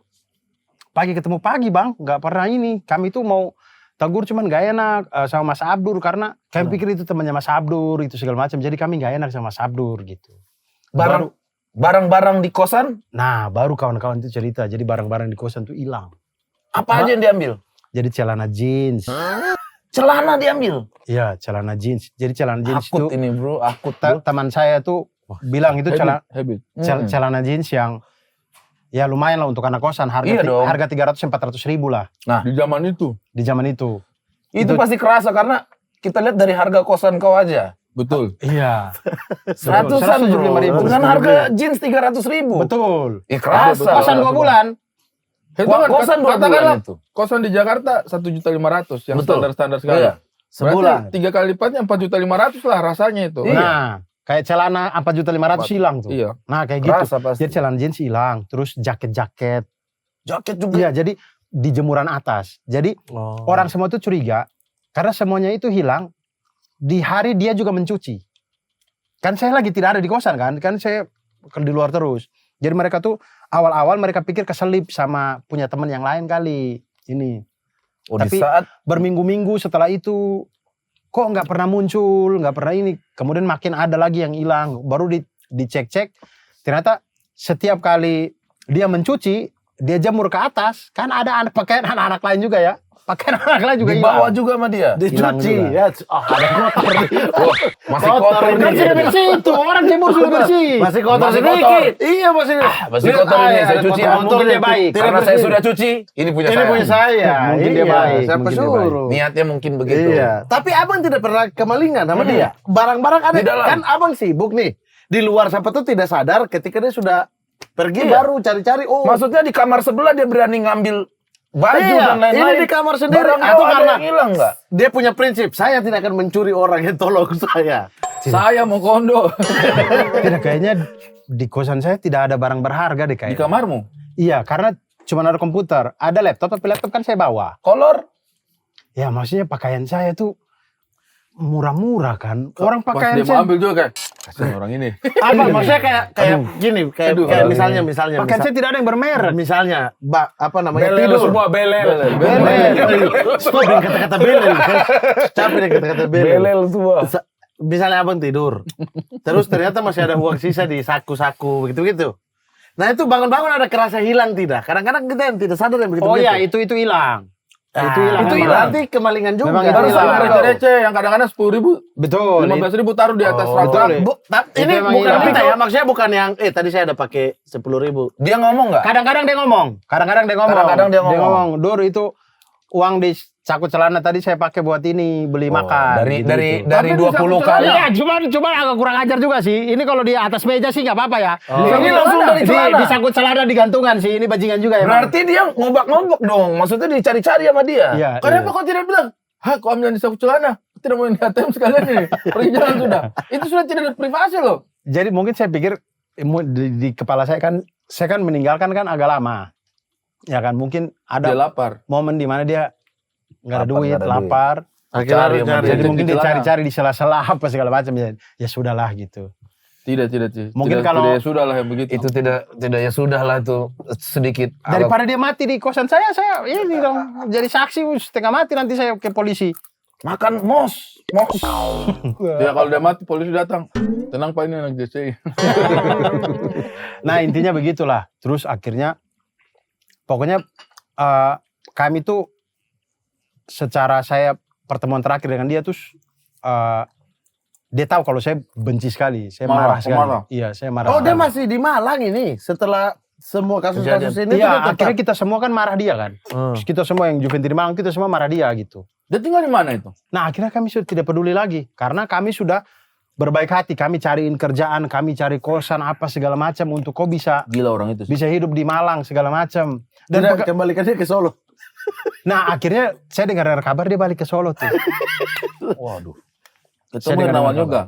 Speaker 1: pagi ketemu pagi bang, nggak pernah ini. Kami tuh mau tegur cuman nggak enak sama Mas Abdur karena kami pikir itu temannya Mas Abdur itu segala macam. Jadi kami nggak enak sama Mas Abdur gitu.
Speaker 2: Barang-barang di kosan,
Speaker 1: Nah baru kawan-kawan itu cerita. Jadi barang-barang di kosan tuh hilang.
Speaker 2: apa aja yang diambil?
Speaker 1: Jadi celana jeans.
Speaker 2: Celana diambil.
Speaker 1: Iya celana jeans. Jadi celana jeans
Speaker 2: Akut
Speaker 1: itu
Speaker 2: ini bro, akut bro.
Speaker 1: teman saya tuh bilang itu
Speaker 5: Habit.
Speaker 1: celana jeans yang ya lumayan lah untuk anak kosan.
Speaker 2: Iya dong.
Speaker 1: Harga 300-400 ribu lah
Speaker 5: Di zaman itu.
Speaker 1: di zaman itu.
Speaker 2: Itu pasti kerasa karena kita lihat dari harga kosan kau aja.
Speaker 5: Betul.
Speaker 1: Iya.
Speaker 2: Ratusan bro.
Speaker 1: 175.000.
Speaker 2: Dengan harga jeans 300.000.
Speaker 1: Betul.
Speaker 2: Kerasa.
Speaker 1: Kosan 2 bulan.
Speaker 5: Hitungan
Speaker 2: Kosan 2 bulan itu.
Speaker 5: Kosan di Jakarta 1.500.000 yang
Speaker 2: Betul.
Speaker 5: standar sekarang.
Speaker 2: Iya.
Speaker 3: Sebulan.
Speaker 5: Berarti 3 kali lipatnya 4.500.000 lah rasanya itu.
Speaker 2: Iya.
Speaker 1: Nah, kayak celana 4.500.000 hilang tuh.
Speaker 5: Iya.
Speaker 1: Nah, kayak gitu.
Speaker 2: Kerasa pasti.
Speaker 1: Jadi celana jeans hilang, terus jaket-jaket.
Speaker 2: Jaket juga.
Speaker 1: Iya, jadi di jemuran atas. Jadi orang semua tuh curiga karena semuanya itu hilang di hari dia juga mencuci. Kan saya lagi tidak ada di kosan kan saya di luar terus. Jadi mereka tuh awal-awal mereka pikir keselip sama punya teman yang lain kali ini.
Speaker 2: Oh,
Speaker 1: Tapi
Speaker 2: di saat
Speaker 1: berminggu-minggu setelah itu kok nggak pernah muncul, nggak pernah ini. Kemudian makin ada lagi yang hilang. Baru dicek-cek, ternyata setiap kali dia mencuci, dia jemur ke atas, kan ada pakaian anak-anak lain juga ya. Pakaian anak lain juga
Speaker 2: dibawa
Speaker 1: hilang.
Speaker 2: juga sama dia.
Speaker 1: Hilang
Speaker 3: Dicuci.
Speaker 1: juga.
Speaker 3: Ya, ada kotor.
Speaker 2: Oh, masih kotor
Speaker 1: Kan
Speaker 2: ini.
Speaker 1: sudah bersih itu, orang jemur sudah bersih.
Speaker 3: Masih kotor
Speaker 2: Masih
Speaker 3: sedikit.
Speaker 2: kotor.
Speaker 3: Iya masih.
Speaker 2: Masih kotor ini, saya
Speaker 3: ada
Speaker 2: cuci.
Speaker 3: kotor-kotor
Speaker 1: Mungkin dia
Speaker 3: nih.
Speaker 1: baik.
Speaker 3: Tidak
Speaker 2: Karena saya
Speaker 3: bersih.
Speaker 2: sudah cuci, ini punya
Speaker 3: Ini
Speaker 2: saya.
Speaker 3: punya saya.
Speaker 1: Mungkin dia
Speaker 3: Iya,
Speaker 1: baik,
Speaker 3: siapa
Speaker 1: mungkin dia baik.
Speaker 3: suruh?
Speaker 2: Niatnya mungkin begitu.
Speaker 3: Iya. Tapi abang tidak pernah kemalingan sama dia. Barang-barang ada.
Speaker 2: Di dalam.
Speaker 3: Kan abang sibuk nih. Di luar siapa tuh tidak sadar ketika dia sudah pergi
Speaker 2: Iya.
Speaker 3: baru cari-cari. Oh,
Speaker 2: Maksudnya di kamar sebelah dia berani ngambil baju
Speaker 3: Iya,
Speaker 2: dan lain-lain.
Speaker 3: ini di kamar sendiri.
Speaker 2: Barang
Speaker 3: Atau
Speaker 2: kau ada
Speaker 3: karena
Speaker 2: yang hilang nggak?
Speaker 3: dia punya prinsip. Saya tidak akan mencuri orang yang tolong saya.
Speaker 5: Saya mau kondo.
Speaker 1: Tidak, kayaknya di kosan saya tidak ada barang berharga deh
Speaker 5: Di
Speaker 1: kayaknya.
Speaker 5: kamarmu.
Speaker 1: Iya, karena cuma ada komputer. Ada laptop, tapi laptop kan saya bawa.
Speaker 2: Kolor.
Speaker 1: Ya maksudnya pakaian saya tuh murah-murah kan. Orang
Speaker 5: Pas
Speaker 1: pakaian
Speaker 5: dia mau
Speaker 1: saya,
Speaker 5: ambil juga kayak, kasihan orang ini.
Speaker 3: Apa maksudnya kayak gini, kayak
Speaker 5: Aduh,
Speaker 3: kayak
Speaker 5: aduh.
Speaker 3: misalnya
Speaker 1: pakaian saya tidak ada yang bermerek.
Speaker 3: misalnya, apa namanya?
Speaker 2: Belel
Speaker 3: tidur.
Speaker 2: semua belel.
Speaker 3: Stop dengan kata-kata belel. Capek dengan kata-kata belel.
Speaker 2: Belel semua.
Speaker 3: Misalnya abang tidur, terus ternyata masih ada uang sisa di saku-saku begitu-gitu. Nah itu bangun-bangun ada kerasa hilang tidak? Kadang-kadang kita yang tidak sadar yang begitu.
Speaker 1: Oh iya, itu hilang. Itu hilang.
Speaker 3: Itu
Speaker 1: memang.
Speaker 3: hilang. Berarti kemalingan juga.
Speaker 1: Memang itu
Speaker 5: Baru
Speaker 1: hilang.
Speaker 5: sama receh-receh yang kadang-kadang 10.000,
Speaker 1: Betul.
Speaker 5: 15.000 taruh di atas
Speaker 3: Oh,
Speaker 5: rata.
Speaker 3: ini
Speaker 1: memang
Speaker 3: bukan
Speaker 1: hilang.
Speaker 3: kita ya, maksudnya bukan yang tadi saya ada pakai 10.000.
Speaker 2: Dia ngomong nggak?
Speaker 1: Kadang-kadang dia ngomong. Kadang-kadang dia ngomong. Dur itu uang di saku celana tadi saya pakai buat ini beli makan.
Speaker 2: Dari
Speaker 1: gitu-gitu.
Speaker 2: dari
Speaker 5: Tapi
Speaker 2: 20
Speaker 5: bisa
Speaker 2: kali.
Speaker 1: Iya, cuma agak kurang ajar juga sih. Ini kalau di atas meja sih nggak apa-apa ya.
Speaker 2: Ini langsung dari celana.
Speaker 1: Di saku celana digantungan sih. Ini bajingan juga ya.
Speaker 2: Berarti dia ngobak-ngobok dong. Maksudnya dicari-cari sama dia.
Speaker 1: Iya.
Speaker 5: Kenapa kau tidak bilang? Hah, kau ambil di saku celana? Tidak mau di ATM sekalian ini. Pergi jalan sudah. Itu sudah tidak ada privasi loh.
Speaker 1: Jadi mungkin saya pikir di kepala saya kan meninggalkan kan agak lama. Ya kan mungkin
Speaker 5: Dia
Speaker 1: ada
Speaker 5: lapar.
Speaker 1: momen di mana dia nggak ada
Speaker 2: Lapar,
Speaker 1: duit,
Speaker 2: nggak ada duit.
Speaker 1: lapar.
Speaker 3: Akhirnya
Speaker 2: Cari
Speaker 3: harus
Speaker 2: sama
Speaker 3: cari.
Speaker 2: dia.
Speaker 1: Jadi mungkin dia
Speaker 5: celana.
Speaker 1: cari-cari di sela-sela apa segala macam ya sudahlah gitu.
Speaker 5: Tidak.
Speaker 1: Mungkin
Speaker 5: Tidak,
Speaker 1: kalau-
Speaker 5: tidak, ya sudah lah yang begitu.
Speaker 2: Itu tidak ya sudah lah itu sedikit.
Speaker 1: Daripada dia mati di kosan saya ini dong jadi saksi setengah mati nanti saya ke polisi.
Speaker 2: makan mos.
Speaker 5: Ya kalau dia mati polisi datang. Tenang Pak, ini anak JCI.
Speaker 1: Nah intinya begitulah. Terus akhirnya pokoknya kami tuh secara saya pertemuan terakhir dengan dia tuh dia tahu kalau saya benci sekali, saya
Speaker 5: Marah,
Speaker 1: marah sekali.
Speaker 5: marah.
Speaker 1: Iya, saya marah.
Speaker 3: Oh, dia
Speaker 1: sekali.
Speaker 3: masih di Malang ini setelah semua kasus-kasus ini.
Speaker 1: Iya,
Speaker 3: dia
Speaker 1: akhirnya kita semua kan marah dia kan.
Speaker 3: Hmm.
Speaker 1: Terus kita semua yang Juventus di Malang, kita semua marah dia gitu.
Speaker 5: Dia tinggal di mana itu?
Speaker 1: Nah, akhirnya kami sudah tidak peduli lagi. Karena kami sudah berbaik hati. Kami cariin kerjaan, kami cari kosan, apa segala macam. Untuk kau bisa
Speaker 5: Gila orang itu.
Speaker 1: bisa hidup di Malang, segala macam. Dan
Speaker 3: Dan kembalikan dia ke Solo.
Speaker 1: nah, akhirnya saya dengar kabar dia balik ke Solo tuh.
Speaker 5: Waduh.
Speaker 1: Saya
Speaker 5: Ketemu
Speaker 1: dengar
Speaker 5: Hernawan
Speaker 1: kabar.
Speaker 5: Yoga.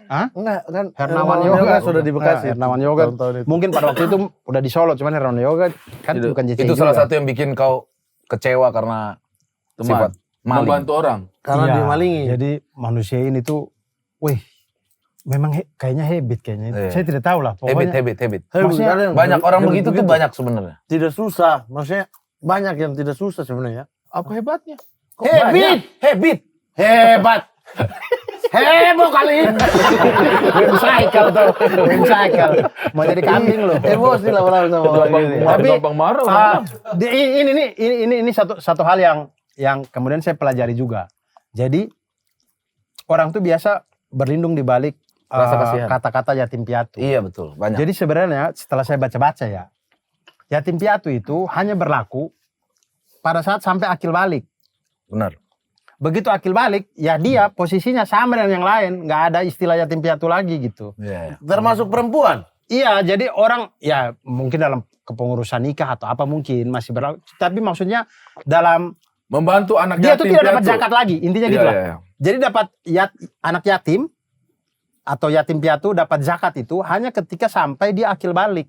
Speaker 1: Hah?
Speaker 3: Enggak kan
Speaker 1: Hernawan Yoga
Speaker 3: sudah di Bekasi.
Speaker 1: Nah, Hernawan Yoga.
Speaker 3: Tahun-tahun itu.
Speaker 1: Mungkin pada waktu itu udah di Solo, cuman Hernawan Yoga kan bukan JCI
Speaker 2: Itu salah
Speaker 1: juga.
Speaker 2: satu yang bikin kau kecewa karena
Speaker 5: Teman.
Speaker 2: sifat maling.
Speaker 5: Membantu orang.
Speaker 3: Karena
Speaker 1: Iya,
Speaker 3: dimalingi.
Speaker 1: Jadi manusia ini tuh, wih, memang kayaknya habit kayaknya.
Speaker 2: Iya.
Speaker 1: Saya tidak tahu lah. Pokoknya
Speaker 2: Habit.
Speaker 3: Hei,
Speaker 1: maksudnya
Speaker 3: ada yang
Speaker 2: Banyak orang
Speaker 3: habit
Speaker 2: begitu tuh banyak sebenarnya.
Speaker 3: Tidak susah. Maksudnya banyak yang tidak susah sebenarnya.
Speaker 5: Apa hebatnya?
Speaker 2: Habit.
Speaker 3: Hebat. Heboh kali.
Speaker 1: wing cycle tuh, wing cycle. Mau jadi kambing loh.
Speaker 3: Emosi lama-lama sama orang ini.
Speaker 1: Tapi,
Speaker 5: Gampang marah.
Speaker 1: ini satu hal yang kemudian saya pelajari juga. Jadi orang tuh biasa berlindung di balik
Speaker 2: Rasa kasihan.
Speaker 1: kata-kata yatim piatu.
Speaker 2: Iya betul, banyak.
Speaker 1: Jadi sebenarnya setelah saya baca-baca ya, yatim piatu itu hanya berlaku pada saat sampai akil balik.
Speaker 2: Benar.
Speaker 1: Begitu akil balik, ya dia posisinya sama dengan yang lain, nggak ada istilah yatim piatu lagi gitu.
Speaker 2: Iya.
Speaker 3: Termasuk perempuan.
Speaker 1: Iya, jadi orang ya mungkin dalam kepengurusan nikah atau apa mungkin masih berlaku. Tapi maksudnya dalam
Speaker 5: Membantu anak
Speaker 1: dia
Speaker 5: yatim
Speaker 1: tuh tidak dapat
Speaker 5: piatu.
Speaker 1: zakat lagi, intinya
Speaker 5: Iya,
Speaker 1: gitu lah.
Speaker 5: iya, iya.
Speaker 1: Jadi dapat anak yatim atau yatim piatu dapat zakat itu hanya ketika sampai dia akil balik.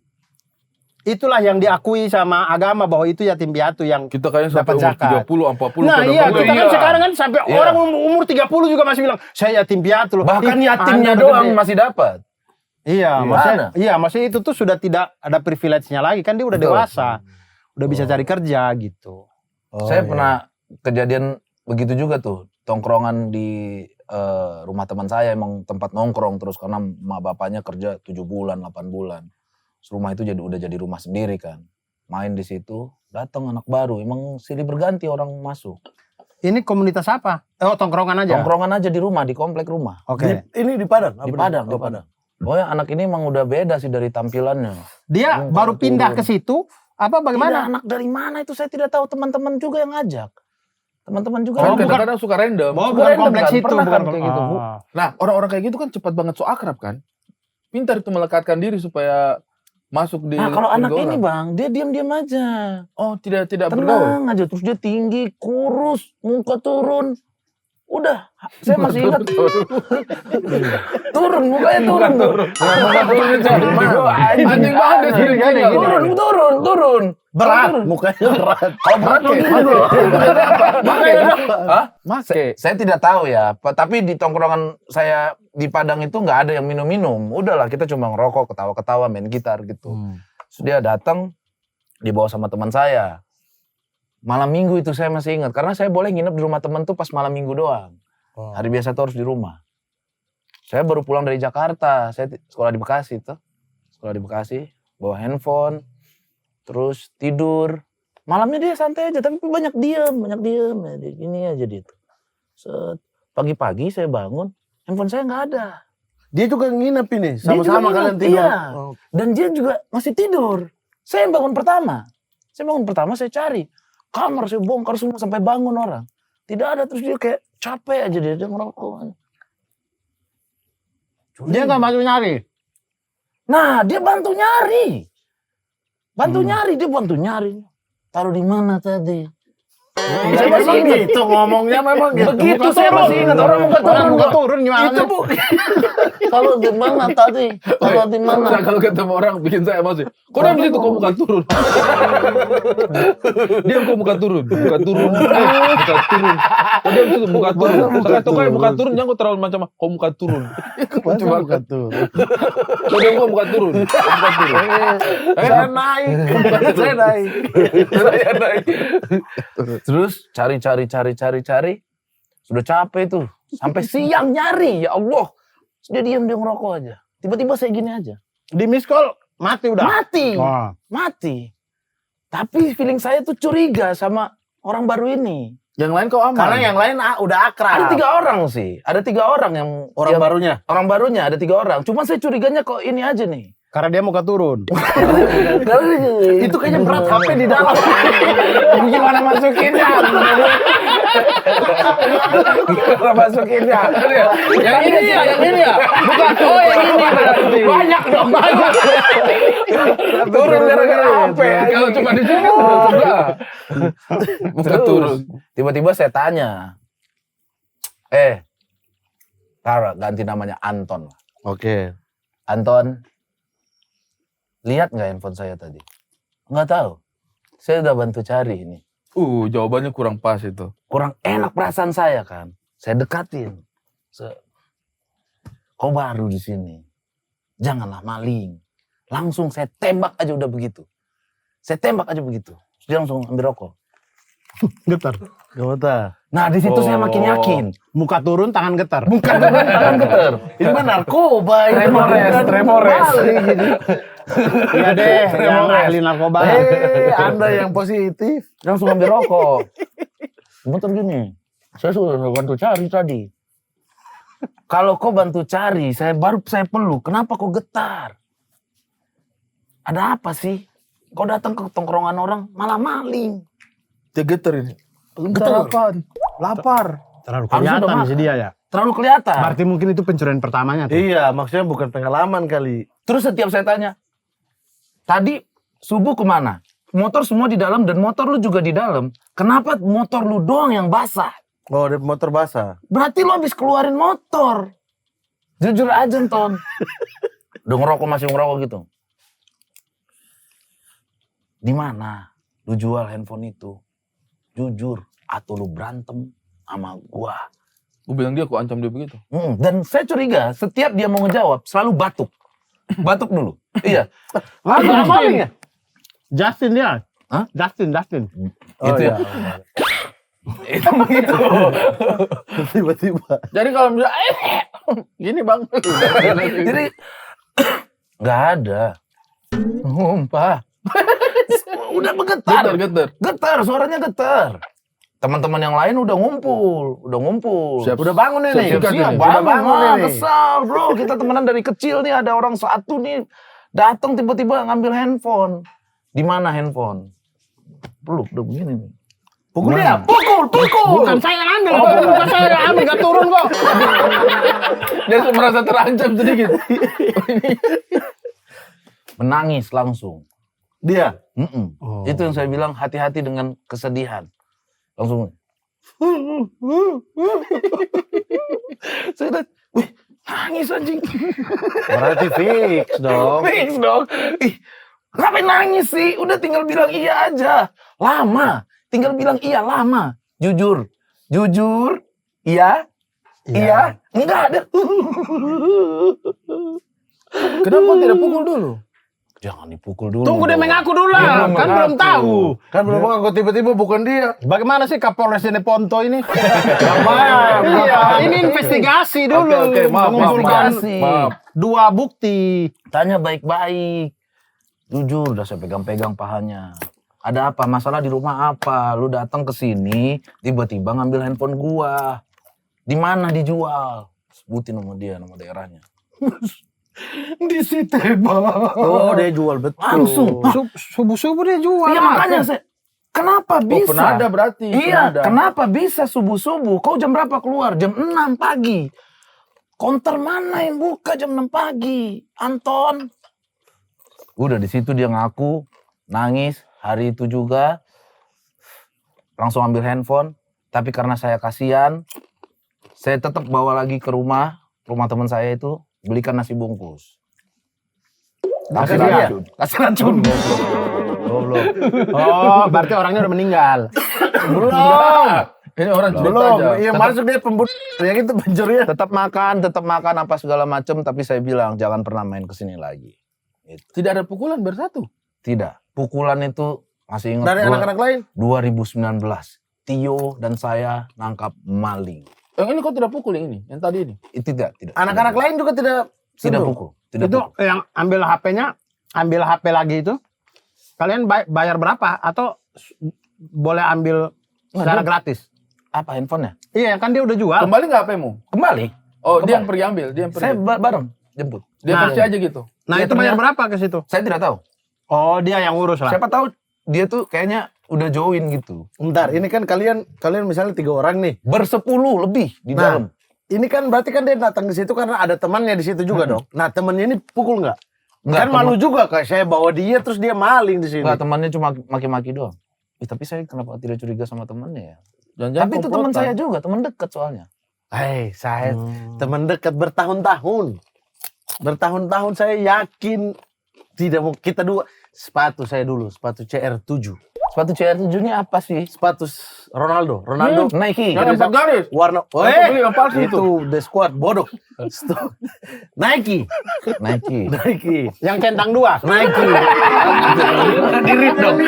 Speaker 1: Itulah yang diakui sama agama bahwa itu yatim piatu yang
Speaker 5: Kita kayaknya sampai
Speaker 1: dapat
Speaker 5: umur
Speaker 1: zakat.
Speaker 5: 30, 40.
Speaker 1: Nah
Speaker 5: pada
Speaker 1: iya,
Speaker 5: balik.
Speaker 1: kita kan sekarang kan sampai
Speaker 2: Iya.
Speaker 1: orang umur 30 juga masih bilang saya yatim piatu loh.
Speaker 2: Bahkan
Speaker 1: Ih,
Speaker 2: yatimnya
Speaker 1: Anda
Speaker 2: doang
Speaker 1: gede.
Speaker 2: masih dapat.
Speaker 1: Iya, maksudnya itu tuh sudah tidak ada privilege-nya lagi kan dia udah
Speaker 2: Betul.
Speaker 1: dewasa. Udah bisa cari kerja gitu.
Speaker 2: Saya pernah kejadian begitu juga tuh. Tongkrongan di rumah teman saya emang tempat nongkrong terus karena mak bapaknya kerja 7 bulan, 8 bulan. Terus rumah itu udah jadi rumah sendiri kan. Main di situ, datang anak baru. Emang silih berganti orang masuk.
Speaker 1: Ini komunitas apa? Oh, tongkrongan aja.
Speaker 2: Tongkrongan aja di rumah, di komplek rumah.
Speaker 1: Oke.
Speaker 3: Ini di Padang.
Speaker 2: Di Padang, di Padang. Oh ya anak ini emang udah beda sih dari tampilannya.
Speaker 1: Dia
Speaker 2: Hmm,
Speaker 1: baru pindah
Speaker 2: turun.
Speaker 1: ke situ apa
Speaker 2: Tidak,
Speaker 1: bagaimana?
Speaker 2: anak dari mana itu saya tidak tahu, teman-teman juga yang ngajak. Teman-teman juga
Speaker 5: Kan
Speaker 2: yang ngajak.
Speaker 5: kadang-kadang suka random.
Speaker 1: Oh,
Speaker 2: Suka
Speaker 1: bukan
Speaker 2: random
Speaker 1: kompleks
Speaker 2: kan?
Speaker 1: itu,
Speaker 2: Pernah
Speaker 1: bukan
Speaker 2: kan kayak gitu, Bu?
Speaker 5: Nah, orang-orang kayak gitu kan cepat banget so akrab kan. Pintar itu melekatkan diri supaya masuk di
Speaker 2: Nah kalau anak
Speaker 5: orang.
Speaker 2: ini bang, dia diam-diam aja.
Speaker 5: Oh, tidak bergaul.
Speaker 2: Tenang aja, terus dia tinggi, kurus, muka turun. Udah, saya masih ingat. Turun, mukanya turun.
Speaker 5: Anjing banget dia sering gini.
Speaker 2: Turun.
Speaker 3: Berat. Mukanya berat.
Speaker 2: Oh berat loh gini. Hah?
Speaker 5: Make.
Speaker 2: Saya tidak tahu ya, tapi di tongkrongan saya di Padang itu nggak ada yang minum-minum. Udahlah, kita cuma ngerokok, ketawa-ketawa, main gitar gitu. Terus dia datang, dibawa sama teman saya. Malam minggu itu saya masih ingat, karena saya boleh nginep di rumah teman tuh pas malam minggu doang. Hari biasa tuh harus di rumah. Saya baru pulang dari Jakarta, saya sekolah di Bekasi tuh. Sekolah di Bekasi, bawa handphone, terus tidur. Malamnya dia santai aja, tapi banyak diem ya, gini aja dia tuh. Pagi-pagi saya bangun, handphone saya nggak ada.
Speaker 3: Dia juga nginep ini.
Speaker 2: Dia juga
Speaker 3: Sama-sama
Speaker 2: nginep,
Speaker 3: kalian tidur.
Speaker 2: iya.
Speaker 3: Oh.
Speaker 2: Dan dia juga masih tidur. Saya yang bangun pertama. Saya cari. Kamar saya bongkar semua sampai bangun orang. Tidak ada, terus dia kayak capek aja dia ngerokok.
Speaker 1: Dia nggak masuk nyari.
Speaker 2: Nah, dia bantu nyari. Dia bantu nyari. Taruh di mana tadi?
Speaker 3: Saya masih gitu ngomongnya memang gitu.
Speaker 2: Begitu saya masih ingat orang muka turun.
Speaker 1: gimana?
Speaker 2: Itu Bu. Kalau di mana tadi? Kalau di
Speaker 5: Nah,
Speaker 2: mana?
Speaker 5: kalau ketemu orang bikin saya emosi. Kok dia begitu kok muka turun? Dia kok muka turun. Kok dia begitu muka turun. Saya tuh kayak muka turun, jangan kok terlalu macam kok muka turun.
Speaker 3: Cuma bukan tuh.
Speaker 5: Kok dia kok muka turun.
Speaker 3: Saya naik. Saya naik.
Speaker 5: Saya naik.
Speaker 2: Terus cari. Sudah capek tuh. Sampai siang nyari, ya Allah. Terus dia diam, dia ngerokok aja. Tiba-tiba saya gini aja.
Speaker 1: Di miss call mati udah.
Speaker 2: Mati. Tapi feeling saya tuh curiga sama orang baru ini.
Speaker 5: Yang lain kok aman.
Speaker 3: Karena yang lain udah akrab.
Speaker 2: Ada 3 orang sih. Ada 3 orang yang
Speaker 3: Orang barunya.
Speaker 2: Orang barunya ada 3 orang. Cuma saya curiganya kok ini aja nih.
Speaker 1: Karena dia mau turun.
Speaker 3: Itu kayaknya berat HP di dalam.
Speaker 2: Gimana masukinnya? Gimana masukinnya?
Speaker 5: Yang ini ya. Bukan. Oh, yang ini berarti.
Speaker 2: Banyak dong, banyak. Turun gara-gara HP.
Speaker 5: Kalau cuma di sini enggak. Bukan
Speaker 2: Terus,
Speaker 5: turun.
Speaker 2: tiba-tiba saya tanya. Tara, ganti namanya Anton.
Speaker 3: Oke.
Speaker 2: Anton, lihat nggak handphone saya tadi? Nggak tahu. Saya udah bantu cari ini.
Speaker 5: Jawabannya kurang pas itu.
Speaker 2: Kurang enak perasaan saya kan. Saya dekatin. Kau baru di sini. Janganlah maling. Langsung saya tembak aja udah begitu. Saya tembak aja begitu. Terus dia langsung ambil rokok.
Speaker 1: Getar.
Speaker 3: Gimana?
Speaker 2: Nah di situ saya makin yakin.
Speaker 1: Muka turun, tangan getar.
Speaker 2: Bukan tangan getar.
Speaker 3: Ini mah narkoba.
Speaker 2: Tremores.
Speaker 1: Iya deh, yang ahli narkoba.
Speaker 3: Anda yang positif.
Speaker 2: Langsung ambil rokok. Bentar gini. Saya sudah bantu cari tadi. Kalau kau bantu cari, saya peluk. Kenapa kau getar? Ada apa sih? Kau datang ke tongkrongan orang malah maling.
Speaker 5: Dia getar ini.
Speaker 2: Getar apaan?
Speaker 5: Lapar.
Speaker 1: Terlalu
Speaker 2: Harusnya
Speaker 1: kelihatan
Speaker 2: udah
Speaker 1: sih dia ya.
Speaker 2: Terlalu kelihatan.
Speaker 1: Berarti mungkin itu pencurian pertamanya tuh.
Speaker 3: Iya, maksudnya bukan pengalaman kali.
Speaker 2: Terus setiap saya tanya, tadi subuh kemana? Motor semua di dalam dan motor lu juga di dalam. Kenapa motor lu doang yang basah?
Speaker 3: Oh, ada motor basah.
Speaker 2: Berarti lu habis keluarin motor. Jujur aja, Ton. Udah ngerokok, masih ngerokok gitu. Di mana lu jual handphone itu? Jujur, atau lu berantem sama gua?
Speaker 5: Gue bilang dia, kok ancam dia begitu.
Speaker 2: Dan saya curiga, setiap dia mau ngejawab, selalu batuk. Batuk dulu. Iya.
Speaker 1: Apa maling ya? Justin dia.
Speaker 2: Hah?
Speaker 1: Justin.
Speaker 3: Oh,
Speaker 2: Itu ya. Itu begitu.
Speaker 3: Tiba-tiba.
Speaker 5: Jadi kalau misalnya, gini bang.
Speaker 2: Jadi, nggak ada. Ngumpah. Udah bergetar. Getar, suaranya getar. Teman-teman yang lain udah ngumpul.
Speaker 3: Udah bangun ini.
Speaker 2: Siap,
Speaker 3: Udah bangun ini.
Speaker 2: Kesal bro, kita temenan dari kecil nih, ada orang satu nih datang tiba-tiba ngambil handphone. Di mana handphone? Peluk, udah begini nih.
Speaker 3: Pukul dia. Pukul.
Speaker 1: Bukan saya yang ambil, bukan saya yang ambil, gak turun kok.
Speaker 5: Dia merasa terancam sedikit.
Speaker 2: Menangis langsung.
Speaker 3: Dia.
Speaker 1: Oh.
Speaker 2: Itu yang saya bilang, hati-hati dengan kesedihan. Langsung. Saya udah, wih, nangis anjing.
Speaker 3: Berarti fix dong.
Speaker 2: Fix dong. Ih, ngapain nangis sih? Udah tinggal bilang iya aja. Lama. Tinggal bilang iya lama. Jujur. Iya. Enggak ada.
Speaker 5: Kenapa tidak pukul dulu?
Speaker 2: Jangan dipukul dulu.
Speaker 1: Tunggu dia
Speaker 2: dong.
Speaker 1: mengaku dulu lah, kan belum tahu.
Speaker 3: Kan belum mengaku tiba-tiba bukan dia.
Speaker 1: Bagaimana sih Kapolres Jeneponto ini?
Speaker 3: Maaf.
Speaker 1: Iya, ini investigasi dulu.
Speaker 5: Oke, maaf.
Speaker 1: Mengumpulkan
Speaker 2: Maaf.
Speaker 1: 2 bukti.
Speaker 2: Tanya baik-baik. Jujur, udah saya pegang-pegang pahanya. Ada apa? Masalah di rumah apa? Lu datang ke sini, tiba-tiba ngambil handphone gua. Di mana dijual? Sebutin nama dia, nama daerahnya. Di Sitebang.
Speaker 3: Oh, dia jual betul.
Speaker 2: Langsung.
Speaker 1: Subuh-subuh dia jual.
Speaker 2: Iya makanya saya. Kenapa bisa?
Speaker 5: Penada berarti.
Speaker 2: Iya,
Speaker 5: penada.
Speaker 2: kenapa bisa subuh-subuh? Kau jam berapa keluar? Jam 6 pagi. Konter mana yang buka jam 6 pagi? Anton. Udah di situ dia ngaku, nangis. Hari itu juga langsung ambil handphone. Tapi karena saya kasihan, saya tetap bawa lagi ke rumah teman saya itu, belikan nasi bungkus.
Speaker 3: Kasih dia.
Speaker 2: Kasih racun.
Speaker 1: Oh, berarti orangnya udah meninggal.
Speaker 3: Belum.
Speaker 5: Ini orang cerita
Speaker 3: Belum.
Speaker 5: aja.
Speaker 3: Iya, masuk dia pembunuh. Yang itu pencurian.
Speaker 2: Tetap makan apa segala macam, tapi saya bilang jangan pernah main kesini lagi.
Speaker 5: Tidak ada pukulan bersatu.
Speaker 2: Tidak, pukulan itu masih ingat
Speaker 3: Dari anak-anak lain.
Speaker 2: 2019. Tio dan saya nangkap maling.
Speaker 5: Yang ini kok tidak pukul yang ini? Yang tadi ini?
Speaker 2: Tidak.
Speaker 3: Anak-anak lain juga tidak
Speaker 2: Tidak
Speaker 3: sentuh.
Speaker 2: pukul. Tidak
Speaker 1: Itu
Speaker 2: pukul.
Speaker 1: yang ambil HP-nya, ambil HP lagi itu. Kalian bayar berapa? Atau boleh ambil secara gratis?
Speaker 2: apa handphonenya?
Speaker 1: Iya, kan dia udah jual.
Speaker 5: Kembali nggak HP-mu?
Speaker 2: Kembali.
Speaker 5: Oh, dia yang pergi ambil, dia yang
Speaker 2: Saya
Speaker 5: pergi.
Speaker 2: bareng jemput.
Speaker 5: Dia
Speaker 1: Nah.
Speaker 5: kasih aja gitu.
Speaker 1: Nah,
Speaker 2: Iya,
Speaker 1: itu bayar
Speaker 2: ternyata-
Speaker 1: berapa ke situ?
Speaker 2: Saya tidak tahu.
Speaker 1: Oh, dia yang urus lah.
Speaker 2: Siapa tahu dia tuh kayaknya udah join gitu.
Speaker 3: Bentar, ini kan kalian misalnya 3 orang nih.
Speaker 2: Bersepuluh lebih di
Speaker 3: Nah,
Speaker 2: dalam.
Speaker 3: ini kan berarti kan dia datang ke situ karena ada temannya di situ juga dong. Nah, temannya ini pukul nggak?
Speaker 2: Nggak,
Speaker 3: Kan malu juga kayak saya bawa dia terus dia maling di sini.
Speaker 2: Enggak, temannya cuma maki-maki doang. Tapi saya kenapa tidak curiga sama temannya ya?
Speaker 5: Jangan-jangan
Speaker 2: Tapi itu teman
Speaker 5: komplotan.
Speaker 2: saya juga, teman dekat soalnya.
Speaker 3: Saya teman dekat bertahun-tahun. Bertahun-tahun saya yakin tidak mau kita dua sepatu saya dulu, sepatu CR7.
Speaker 2: Sepatu CR7 ini apa sih?
Speaker 3: Sepatu Ronaldo.
Speaker 2: Nike.
Speaker 5: Yang 4 garis.
Speaker 3: Warna
Speaker 5: Beli yang palsu
Speaker 3: itu The Squad bodoh. Nike.
Speaker 2: Nike.
Speaker 1: Yang centang 2.
Speaker 3: Nike.
Speaker 2: Dirit dong.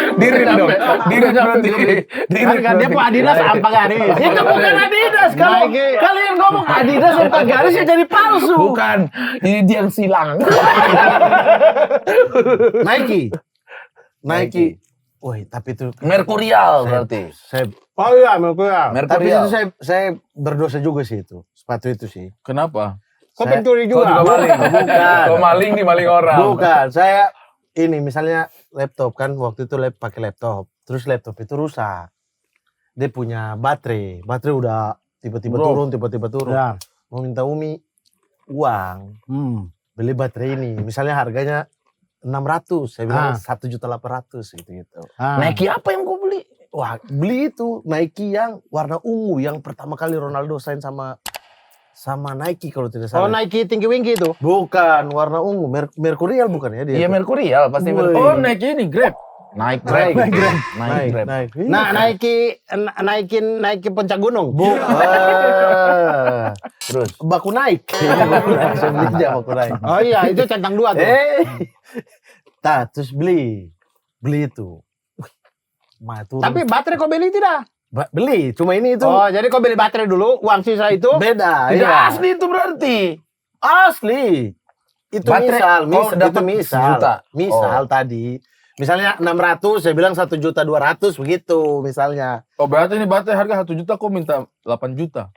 Speaker 1: Kan dia mau Adidas apa garis?
Speaker 3: Itu bukan Adidas. Kalau
Speaker 1: Nike.
Speaker 3: kalian ngomong Adidas empat garis ya jadi palsu.
Speaker 2: Bukan, ini dia yang silang.
Speaker 3: Nike. Woi, tapi itu
Speaker 2: Mercurial berarti.
Speaker 3: saya
Speaker 1: Oh iya, menurutku ya.
Speaker 3: tapi itu
Speaker 2: Mercurial.
Speaker 3: saya berdosa juga sih itu. Sepatu itu sih.
Speaker 5: Kenapa?
Speaker 1: Kok
Speaker 3: Saya-
Speaker 1: pencuri
Speaker 2: Kau
Speaker 1: juga?
Speaker 2: juga maling.
Speaker 3: Bukan.
Speaker 2: Kau maling nih, maling orang.
Speaker 3: Bukan, saya ini misalnya laptop kan waktu itu pakai laptop, terus laptop itu rusak. Dia punya baterai udah tiba-tiba
Speaker 5: Bro.
Speaker 3: turun, tiba-tiba turun.
Speaker 1: Ya.
Speaker 3: Mau minta Umi uang, beli baterai ini. Misalnya harganya 600, saya bilang 1.800.000 gitu-gitu.
Speaker 2: Nike apa yang kau beli?
Speaker 3: Wah, beli itu Nike yang warna ungu yang pertama kali Ronaldo sign sama Nike kalau tidak
Speaker 1: Oh,
Speaker 3: salah.
Speaker 1: Nike Tinky Winky itu.
Speaker 3: Bukan warna ungu, Mercurial bukan ya dia?
Speaker 2: Iya Mercurial pasti.
Speaker 3: Woi.
Speaker 5: Oh, Nike ini Grab.
Speaker 2: Naik Grab.
Speaker 3: Naik Grab.
Speaker 2: Naik Grab.
Speaker 3: Nike.
Speaker 1: Nah, Nike puncak gunung.
Speaker 2: Terus.
Speaker 3: Baku naik. Saya beli aja baku naik.
Speaker 1: Oh iya, itu centang 2 tuh.
Speaker 3: Terus beli itu. Wih, turun.
Speaker 1: Tapi baterai kau beli tidak?
Speaker 3: Beli, cuma ini itu
Speaker 1: Oh, jadi kau beli baterai dulu, uang sisa itu.
Speaker 3: beda.
Speaker 2: Tidak
Speaker 3: iya.
Speaker 2: asli itu berarti.
Speaker 3: Asli. Itu
Speaker 2: Baterai,
Speaker 3: misal,
Speaker 2: oh, dapat
Speaker 3: itu misal.
Speaker 2: sejuta.
Speaker 3: Misal tadi. Misalnya 600, saya bilang 1.200.000 begitu misalnya.
Speaker 5: Oh, berarti ini baterai harga 1 juta, kok minta 8 juta.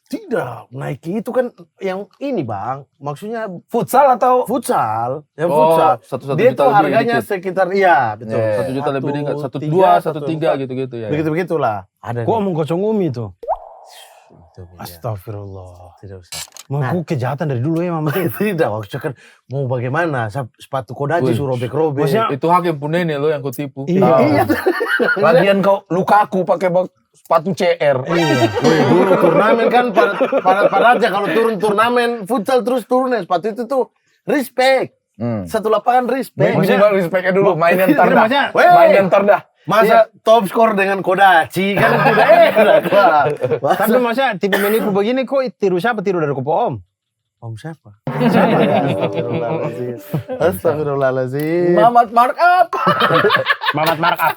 Speaker 3: Tidak, Nike itu kan yang ini bang, maksudnya
Speaker 2: Futsal atau
Speaker 3: futsal, yang
Speaker 5: Oh,
Speaker 3: futsal.
Speaker 5: 1
Speaker 3: Dia
Speaker 5: juta
Speaker 3: tuh
Speaker 5: lebih
Speaker 3: harganya
Speaker 5: dikit.
Speaker 3: sekitar, iya betul.
Speaker 2: Yeah.
Speaker 5: 1 juta lebih ringan, 1,2,
Speaker 3: 1,3,
Speaker 5: 1,3 gitu-gitu ya.
Speaker 3: Begitu-begitulah. Ada
Speaker 1: Kok
Speaker 3: nih.
Speaker 1: omong kosong Umi tuh?
Speaker 3: Itu dia.
Speaker 1: Astagfirullah.
Speaker 3: Tidak usah.
Speaker 1: Mau kejahatan dari dulu ya, Mama.
Speaker 3: Tidak, maksudnya kan mau bagaimana? Sepatu Kodachi
Speaker 5: Wih.
Speaker 3: suruh robek-robek.
Speaker 1: Maksudnya-
Speaker 5: Itu hakim punene lo yang kau tipu.
Speaker 3: Iya.
Speaker 2: Lagian kau Lukaku pakai sepatu CR.
Speaker 3: Wih, dulu turnamen kan pada aja kalau turun turnamen futsal terus turun ya sepatu itu tuh respect. Satu lapangan respect.
Speaker 2: Minimal respect-nya dulu, main yang ntar dah.
Speaker 1: maksudnya-
Speaker 2: Main yang ntar dah.
Speaker 3: Masa top skor dengan Kodachi kan udah enak lah.
Speaker 1: Tapi maksudnya tipe menipu begini kok tiru siapa? Tiru dari Kopo Om?
Speaker 3: Om siapa? Astagfirullahaladzim. Astagfirullahaladzim.
Speaker 5: Mamat markup.
Speaker 1: Mamat Markup.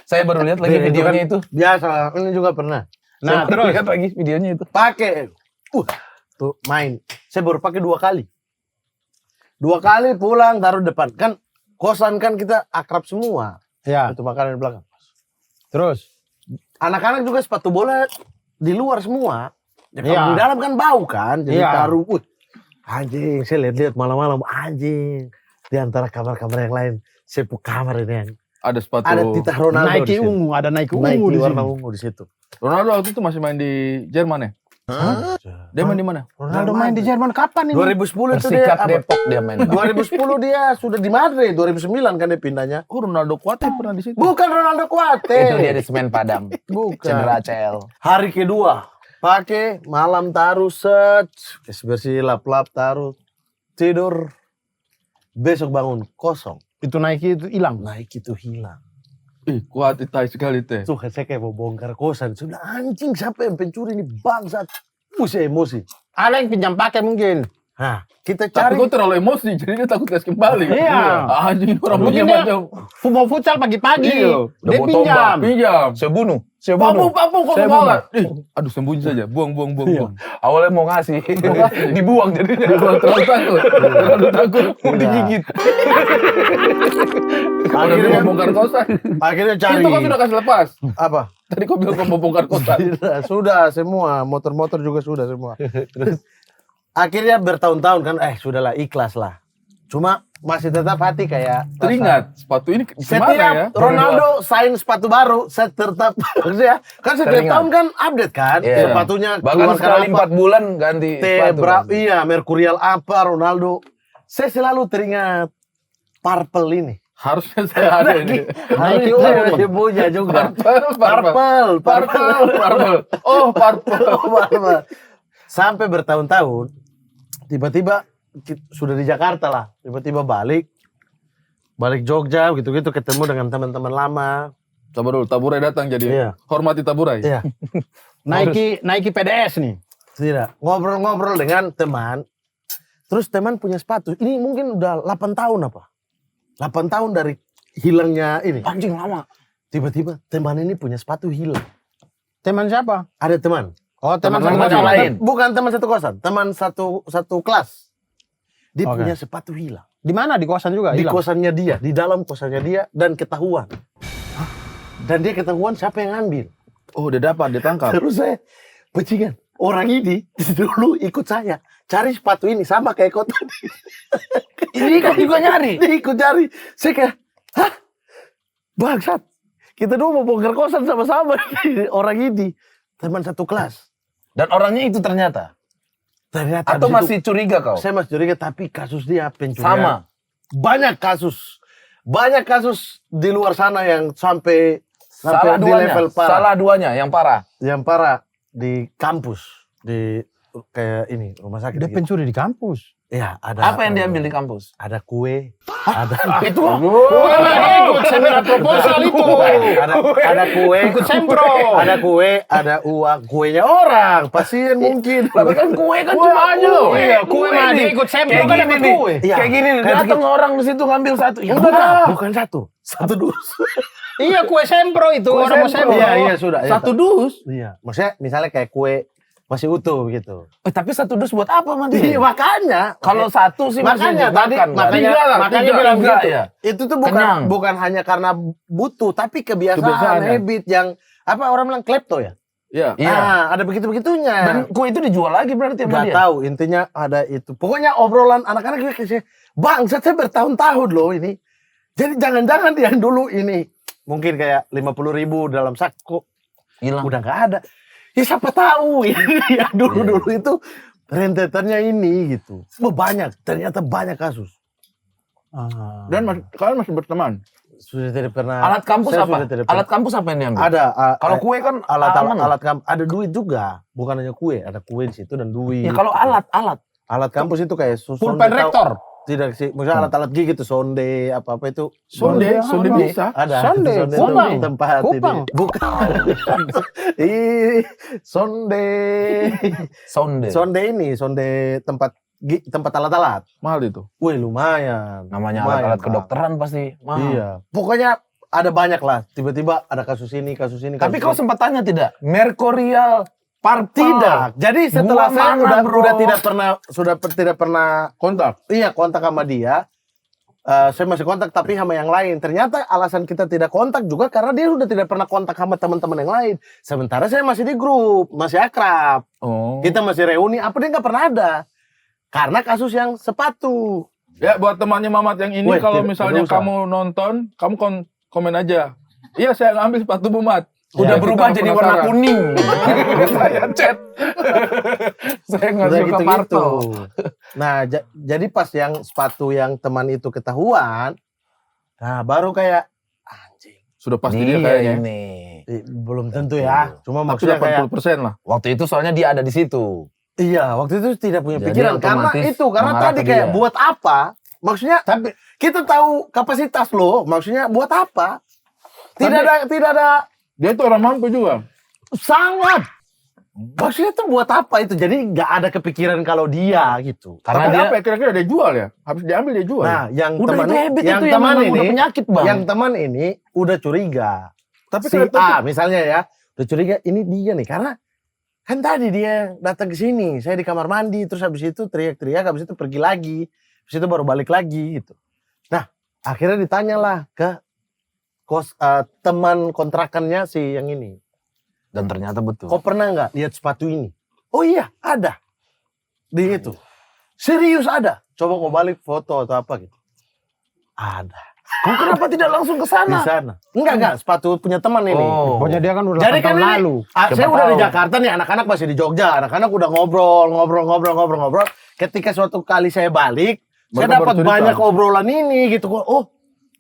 Speaker 2: Saya baru lihat lagi
Speaker 3: Itu kan
Speaker 2: videonya itu.
Speaker 3: Biasa, ini juga pernah.
Speaker 1: Nah,
Speaker 2: Saya baru
Speaker 1: terus
Speaker 2: lihat lagi videonya itu.
Speaker 3: Pakai. Tuh main. Saya baru pakai 2 kali. 2 kali pulang taruh depan. Kan kosan kan kita akrab semua.
Speaker 1: ya,
Speaker 3: Itu makanan di belakang.
Speaker 1: terus
Speaker 3: Anak-anak juga sepatu bola di luar semua. Ya, kalau
Speaker 1: Iya.
Speaker 3: di dalam kan bau kan. Jadi
Speaker 1: Iya.
Speaker 3: taruh. Anjing, saya lihat-lihat malam-malam. Anjing. Di antara kamar-kamar yang lain. Saya kamar ini yang
Speaker 5: Ada sepatu.
Speaker 3: ada titah Ronaldo di
Speaker 1: Nike
Speaker 3: situ.
Speaker 1: ungu, ada Nike ungu
Speaker 3: Nike
Speaker 1: di
Speaker 3: warna
Speaker 1: sini.
Speaker 3: ungu di situ.
Speaker 5: Ronaldo waktu itu masih main di Jerman ya? Dia main di mana?
Speaker 1: Ronaldo main di Jerman kapan ini?
Speaker 3: 2010 itu dia
Speaker 2: Persikat
Speaker 3: apa?
Speaker 2: Depok dia main.
Speaker 3: 2010 dia sudah di Madrid. 2009 kan dia pindahnya.
Speaker 5: Oh, Ronaldo Kuate pernah di situ.
Speaker 3: Bukan Ronaldo Kuate.
Speaker 2: Itu dia di Semen Padang.
Speaker 3: Bukan.
Speaker 2: Cedera ACL.
Speaker 3: Hari kedua pakai malam taruh set, bersih lap-lap taruh, tidur, besok bangun kosong.
Speaker 1: Itu Nike itu hilang.
Speaker 3: Naik itu hilang.
Speaker 5: Ih, Kuate tai sekali teh.
Speaker 3: Tuh saya kayak mau bongkar kosan. Saya bilang anjing siapa yang pencuri ini bangsat. Saya emosi.
Speaker 1: Ada yang pinjam pakai mungkin.
Speaker 3: Nah kita
Speaker 5: Tapi
Speaker 3: cari.
Speaker 5: kok terlalu emosi, jadi dia takut kasih kembali.
Speaker 1: Iya.
Speaker 5: Anjing orang
Speaker 1: Mungkin
Speaker 5: punya
Speaker 1: dia
Speaker 5: macam.
Speaker 1: mau futsal pagi-pagi.
Speaker 5: Iya.
Speaker 2: Udah
Speaker 1: Dia
Speaker 2: mau
Speaker 1: pinjam.
Speaker 5: Pinjam.
Speaker 2: Saya bunuh.
Speaker 5: Papung, kok
Speaker 1: Saya
Speaker 5: malah. Aduh, sembunyi saja. Buang.
Speaker 2: Awalnya mau ngasih. Dibuang jadinya.
Speaker 5: Terlalu takut. Terlalu takut.
Speaker 2: Mau digigit.
Speaker 5: Udah mau bongkar kosan.
Speaker 3: Akhirnya cari.
Speaker 5: Itu kan sudah kasih lepas.
Speaker 3: Apa?
Speaker 5: Tadi kau bilang kau mau bongkar kosan.
Speaker 3: Tidak, sudah semua, motor-motor juga sudah semua. Terus akhirnya bertahun-tahun kan, sudahlah ikhlas lah. Cuma masih tetap hati kayak
Speaker 5: Teringat sepatu ini kemana
Speaker 3: setiap
Speaker 5: ya?
Speaker 3: Ronaldo sign sepatu baru, saya tetap maksudnya kan setiap
Speaker 2: Teringat.
Speaker 3: tahun kan update kan,
Speaker 2: Iya.
Speaker 3: sepatunya
Speaker 2: Bahkan
Speaker 3: keluar
Speaker 2: sekali
Speaker 3: apa,
Speaker 2: 4 bulan ganti sepatu.
Speaker 3: iya Mercurial apa Ronaldo. Saya selalu teringat Purple ini.
Speaker 5: Harusnya saya ada ini.
Speaker 3: Nike saya punya juga. Purple.
Speaker 5: Oh, purple.
Speaker 3: Purple. Sampai bertahun-tahun, tiba-tiba sudah di Jakarta lah, tiba-tiba balik Jogja gitu-gitu ketemu dengan teman-teman lama.
Speaker 5: Sabar dulu, Taburai datang jadi.
Speaker 3: Iya.
Speaker 5: Hormati Taburai.
Speaker 3: Iya.
Speaker 1: Nike PDS nih.
Speaker 3: Tidak, ngobrol-ngobrol dengan teman. Terus teman punya sepatu. Ini mungkin udah 8 tahun apa? 8 tahun dari hilangnya ini.
Speaker 2: Anjing lama.
Speaker 3: Tiba-tiba teman ini punya sepatu hilang.
Speaker 1: Teman siapa?
Speaker 3: Ada teman.
Speaker 1: Oh, teman
Speaker 2: Teman
Speaker 1: yang
Speaker 2: lain.
Speaker 3: Bukan teman satu kosan, teman satu kelas. Dia
Speaker 1: Oke.
Speaker 3: punya sepatu hilang.
Speaker 1: Di mana? Di kosan juga?
Speaker 3: Di
Speaker 1: hilang?
Speaker 3: kosannya dia, di dalam kosannya dia dan ketahuan. Dan dia ketahuan siapa yang ngambil.
Speaker 5: Oh, dia dapat, ditangkap.
Speaker 3: Terus saya, bajingan, orang ini dulu ikut saya. Cari sepatu ini, sama kayak kau tadi.
Speaker 2: Ini kan juga nyari.
Speaker 3: Dia ikut cari. Saya kayak, hah? Bangsat. Kita dulu mau bongkar kosan sama-sama. Orang ini. Teman satu kelas.
Speaker 2: Dan orangnya itu ternyata.
Speaker 3: Ternyata
Speaker 2: Atau
Speaker 3: habis
Speaker 2: masih
Speaker 3: itu,
Speaker 2: curiga kau?
Speaker 3: saya masih curiga, tapi kasus dia pencurian.
Speaker 2: Sama.
Speaker 3: Banyak kasus. Banyak kasus di luar sana yang sampai
Speaker 2: Salah
Speaker 3: di
Speaker 2: duanya.
Speaker 3: level parah.
Speaker 2: Salah duanya yang parah.
Speaker 3: Yang parah di kampus, di kayak ini rumah sakit.
Speaker 1: Dia
Speaker 3: gitu.
Speaker 1: pencuri di kampus.
Speaker 3: Iya, ada.
Speaker 2: Apa yang diambil di kampus?
Speaker 3: Ada kue, ada
Speaker 2: Itu.
Speaker 1: Ikut seminar proposal itu.
Speaker 3: ada kue,
Speaker 1: Ikut sempro.
Speaker 3: ada kue, ada uang, kuenya orang, pasien mungkin.
Speaker 2: Tapi kan kue kan cuma aja loh.
Speaker 1: Iya, kue mah dia ikut sempro
Speaker 2: Kayak
Speaker 1: kan
Speaker 2: gini
Speaker 1: dapat
Speaker 2: nih.
Speaker 1: kue.
Speaker 3: Iya.
Speaker 2: Kayak gini nih.
Speaker 3: Kayak
Speaker 2: Datang orang di situ ngambil satu. Ya
Speaker 3: Bukan,
Speaker 2: udah.
Speaker 3: bukan satu dus.
Speaker 1: Iya, kue sempro itu.
Speaker 2: Kue
Speaker 1: Orang mau
Speaker 2: sempro.
Speaker 1: sempro.
Speaker 3: Iya, sudah.
Speaker 2: Satu dus.
Speaker 3: Iya, maksudnya misalnya kayak kue masih utuh gitu.
Speaker 2: Tapi satu dus buat apa mandi?
Speaker 3: Iya, makanya.
Speaker 2: Kalau satu sih
Speaker 3: Makanya
Speaker 2: masih
Speaker 3: tadi
Speaker 2: makan, kan?
Speaker 3: makanya
Speaker 2: Tiga
Speaker 3: bilang
Speaker 2: enggak
Speaker 3: gitu.
Speaker 2: ya.
Speaker 3: Itu tuh
Speaker 2: Kenyang.
Speaker 3: bukan hanya karena butuh, tapi kebiasaan
Speaker 5: Kebiasaan, ya.
Speaker 3: habit yang apa orang bilang klepto ya.
Speaker 5: Iya.
Speaker 2: Iya.
Speaker 3: Ah, ada begitu-begitunya.
Speaker 2: Dan kue itu dijual lagi berarti sama
Speaker 3: Gak
Speaker 2: dia.
Speaker 3: tahu, intinya ada itu. Pokoknya obrolan anak-anak kayak bang, saya bertahun-tahun loh ini. Jadi jangan-jangan yang dulu ini mungkin kayak 50.000 dalam saku
Speaker 2: Hilang.
Speaker 3: udah nggak ada. Ya siapa tahu ini yang dulu-dulu itu rentetannya ini gitu. Banyak, ternyata banyak kasus.
Speaker 5: Dan kalian masih berteman.
Speaker 3: Sudah tidak pernah.
Speaker 2: Alat kampus
Speaker 3: saya
Speaker 2: apa?
Speaker 3: sudah tidak
Speaker 2: Alat
Speaker 3: pernah.
Speaker 2: kampus apa yang diambil?
Speaker 3: Ada.
Speaker 2: Kalau kue kan
Speaker 3: alat kampus ada duit juga, bukan hanya kue, ada kue di situ dan duit.
Speaker 2: Ya kalau alat.
Speaker 3: Alat kampus itu kayak
Speaker 1: Pulpen rektor.
Speaker 3: Tidak sih, maksudnya alat-alat gigi itu sonde apa itu.
Speaker 5: Sonde
Speaker 1: Sonde
Speaker 5: bisa.
Speaker 3: Ada.
Speaker 1: Sonde,
Speaker 3: itu
Speaker 1: kupang.
Speaker 3: tempat
Speaker 1: Kupang.
Speaker 3: ini. Bukan. Ih, sonde.
Speaker 2: Sonde.
Speaker 3: Sonde ini, sonde tempat alat-alat.
Speaker 5: Mahal itu.
Speaker 3: Wih, lumayan.
Speaker 2: Namanya
Speaker 3: Lumayan,
Speaker 2: alat-alat
Speaker 3: Pak.
Speaker 2: kedokteran pasti mahal.
Speaker 3: Iya. Pokoknya ada banyak lah. Tiba-tiba ada kasus ini.
Speaker 2: Tapi kau
Speaker 3: kasus
Speaker 2: sempat tanya tidak? Mercurial Purple.
Speaker 3: tidak. Jadi setelah
Speaker 2: Gua
Speaker 3: saya
Speaker 2: mana, bro?
Speaker 3: udah tidak pernah
Speaker 5: Kontak.
Speaker 3: iya kontak sama dia. Saya masih kontak tapi sama yang lain. Ternyata alasan kita tidak kontak juga karena dia sudah tidak pernah kontak sama teman-teman yang lain. Sementara saya masih di grup, masih akrab.
Speaker 5: Oh.
Speaker 3: Kita masih reuni, apa dia nggak pernah ada. Karena kasus yang sepatu.
Speaker 5: Ya buat temannya Mamat yang ini
Speaker 3: Weh,
Speaker 5: kalau
Speaker 3: tidak
Speaker 5: misalnya
Speaker 3: usah.
Speaker 5: kamu nonton, kamu komen aja. Iya saya ngambil sepatu Mamat.
Speaker 2: Udah
Speaker 5: Ya,
Speaker 2: berubah
Speaker 5: kita
Speaker 2: jadi
Speaker 5: penasaran.
Speaker 2: warna kuning.
Speaker 5: Saya chat. Saya nggak
Speaker 3: Udah
Speaker 5: suka
Speaker 3: gitu-gitu.
Speaker 5: Martel.
Speaker 3: Nah, jadi pas yang sepatu yang teman itu ketahuan, nah baru kayak anjing.
Speaker 5: Sudah pasti dia
Speaker 2: Dia
Speaker 5: kayaknya.
Speaker 2: ini.
Speaker 3: Belum tentu ya. Cuma
Speaker 5: Tapi
Speaker 3: maksudnya kayak
Speaker 5: 80% lah.
Speaker 2: Waktu itu soalnya dia ada di situ.
Speaker 3: iya, waktu itu tidak punya
Speaker 2: Jadi
Speaker 3: pikiran karena
Speaker 2: otomatis
Speaker 3: karena
Speaker 2: mengarah
Speaker 3: tadi
Speaker 2: ke
Speaker 3: kayak
Speaker 2: dia.
Speaker 3: buat apa? Maksudnya tapi kita tahu kapasitas lo, maksudnya buat apa? Tidak ada
Speaker 5: Dia itu orang mampu juga.
Speaker 3: sangat. Maksudnya tuh buat apa itu? Jadi nggak ada kepikiran kalau dia gitu.
Speaker 2: Karena
Speaker 5: Tapi
Speaker 2: dia
Speaker 5: apa ya kira-kira dia jual ya? Habis diambil dia jual.
Speaker 3: Nah, yang
Speaker 2: udah
Speaker 3: teman
Speaker 2: itu habit
Speaker 3: yang
Speaker 2: itu
Speaker 3: teman
Speaker 2: memang
Speaker 3: ini,
Speaker 2: udah penyakit, Bang.
Speaker 3: yang teman ini udah curiga.
Speaker 5: Tapi
Speaker 3: Si
Speaker 5: kalau
Speaker 3: A misalnya ya, udah curiga ini dia nih karena kan tadi dia datang ke sini, saya di kamar mandi, terus habis itu teriak-teriak, habis itu pergi lagi, habis itu baru balik lagi gitu. Nah, akhirnya ditanyalah ke teman kontrakannya si yang ini.
Speaker 2: Dan ternyata betul.
Speaker 3: Kau pernah nggak lihat sepatu ini? Oh iya, ada. Di itu. Serius ada. Coba kau balik foto atau apa gitu. Ada.
Speaker 2: Kau kenapa tidak langsung ke
Speaker 3: Di
Speaker 2: sana?
Speaker 3: sana. Enggak. Sepatu punya teman ini.
Speaker 2: Oh.
Speaker 1: Pokoknya dia kan udah
Speaker 3: Jadi
Speaker 1: 8
Speaker 3: kan
Speaker 1: tahun
Speaker 3: ini,
Speaker 1: lalu.
Speaker 3: saya
Speaker 2: Siapa
Speaker 3: udah di
Speaker 2: tahu.
Speaker 3: Jakarta nih, anak-anak masih di Jogja. Anak-anak udah ngobrol. Ketika suatu kali saya balik, saya
Speaker 5: Mereka
Speaker 3: dapat
Speaker 5: bercerita.
Speaker 3: banyak obrolan ini gitu.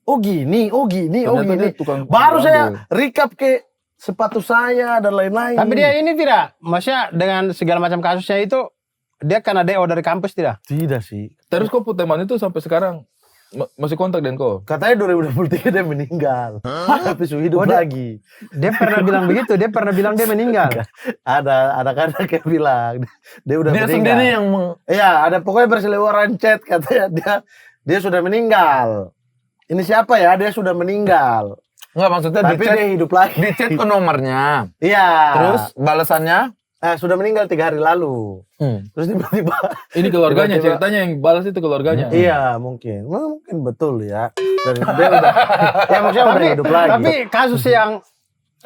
Speaker 3: Oh gini.
Speaker 5: Ternyata dia tukang
Speaker 3: Baru
Speaker 5: ambil.
Speaker 3: saya recap ke sepatu saya dan lain-lain.
Speaker 1: Tapi dia ini tidak, maksudnya dengan segala macam kasusnya itu, dia kena DO dari kampus tidak?
Speaker 3: Tidak sih.
Speaker 5: Terus kok teman itu sampai sekarang masih kontak dengan kau?
Speaker 3: Katanya 2023 dia meninggal. Tapi sudah hidup lagi.
Speaker 1: Dia pernah bilang begitu, dia pernah bilang dia meninggal.
Speaker 3: Ada anak-anak yang bilang dia udah
Speaker 2: Dia
Speaker 3: meninggal.
Speaker 2: sendiri yang
Speaker 3: Iya, ada pokoknya berseliweran chat katanya dia sudah meninggal. Ini siapa ya? Dia sudah meninggal.
Speaker 2: Enggak, maksudnya
Speaker 3: Tapi dia hidup lagi.
Speaker 2: di chat ke nomornya.
Speaker 3: Iya.
Speaker 2: Terus balasannya?
Speaker 3: Sudah meninggal 3 hari lalu. Terus tiba-tiba.
Speaker 5: Ini keluarganya,
Speaker 3: Tiba-tiba.
Speaker 5: ceritanya yang balas itu keluarganya.
Speaker 3: Iya, mungkin. Mungkin betul ya. Dan dia udah. Ya maksudnya udah hidup lagi.
Speaker 1: Tapi kasus yang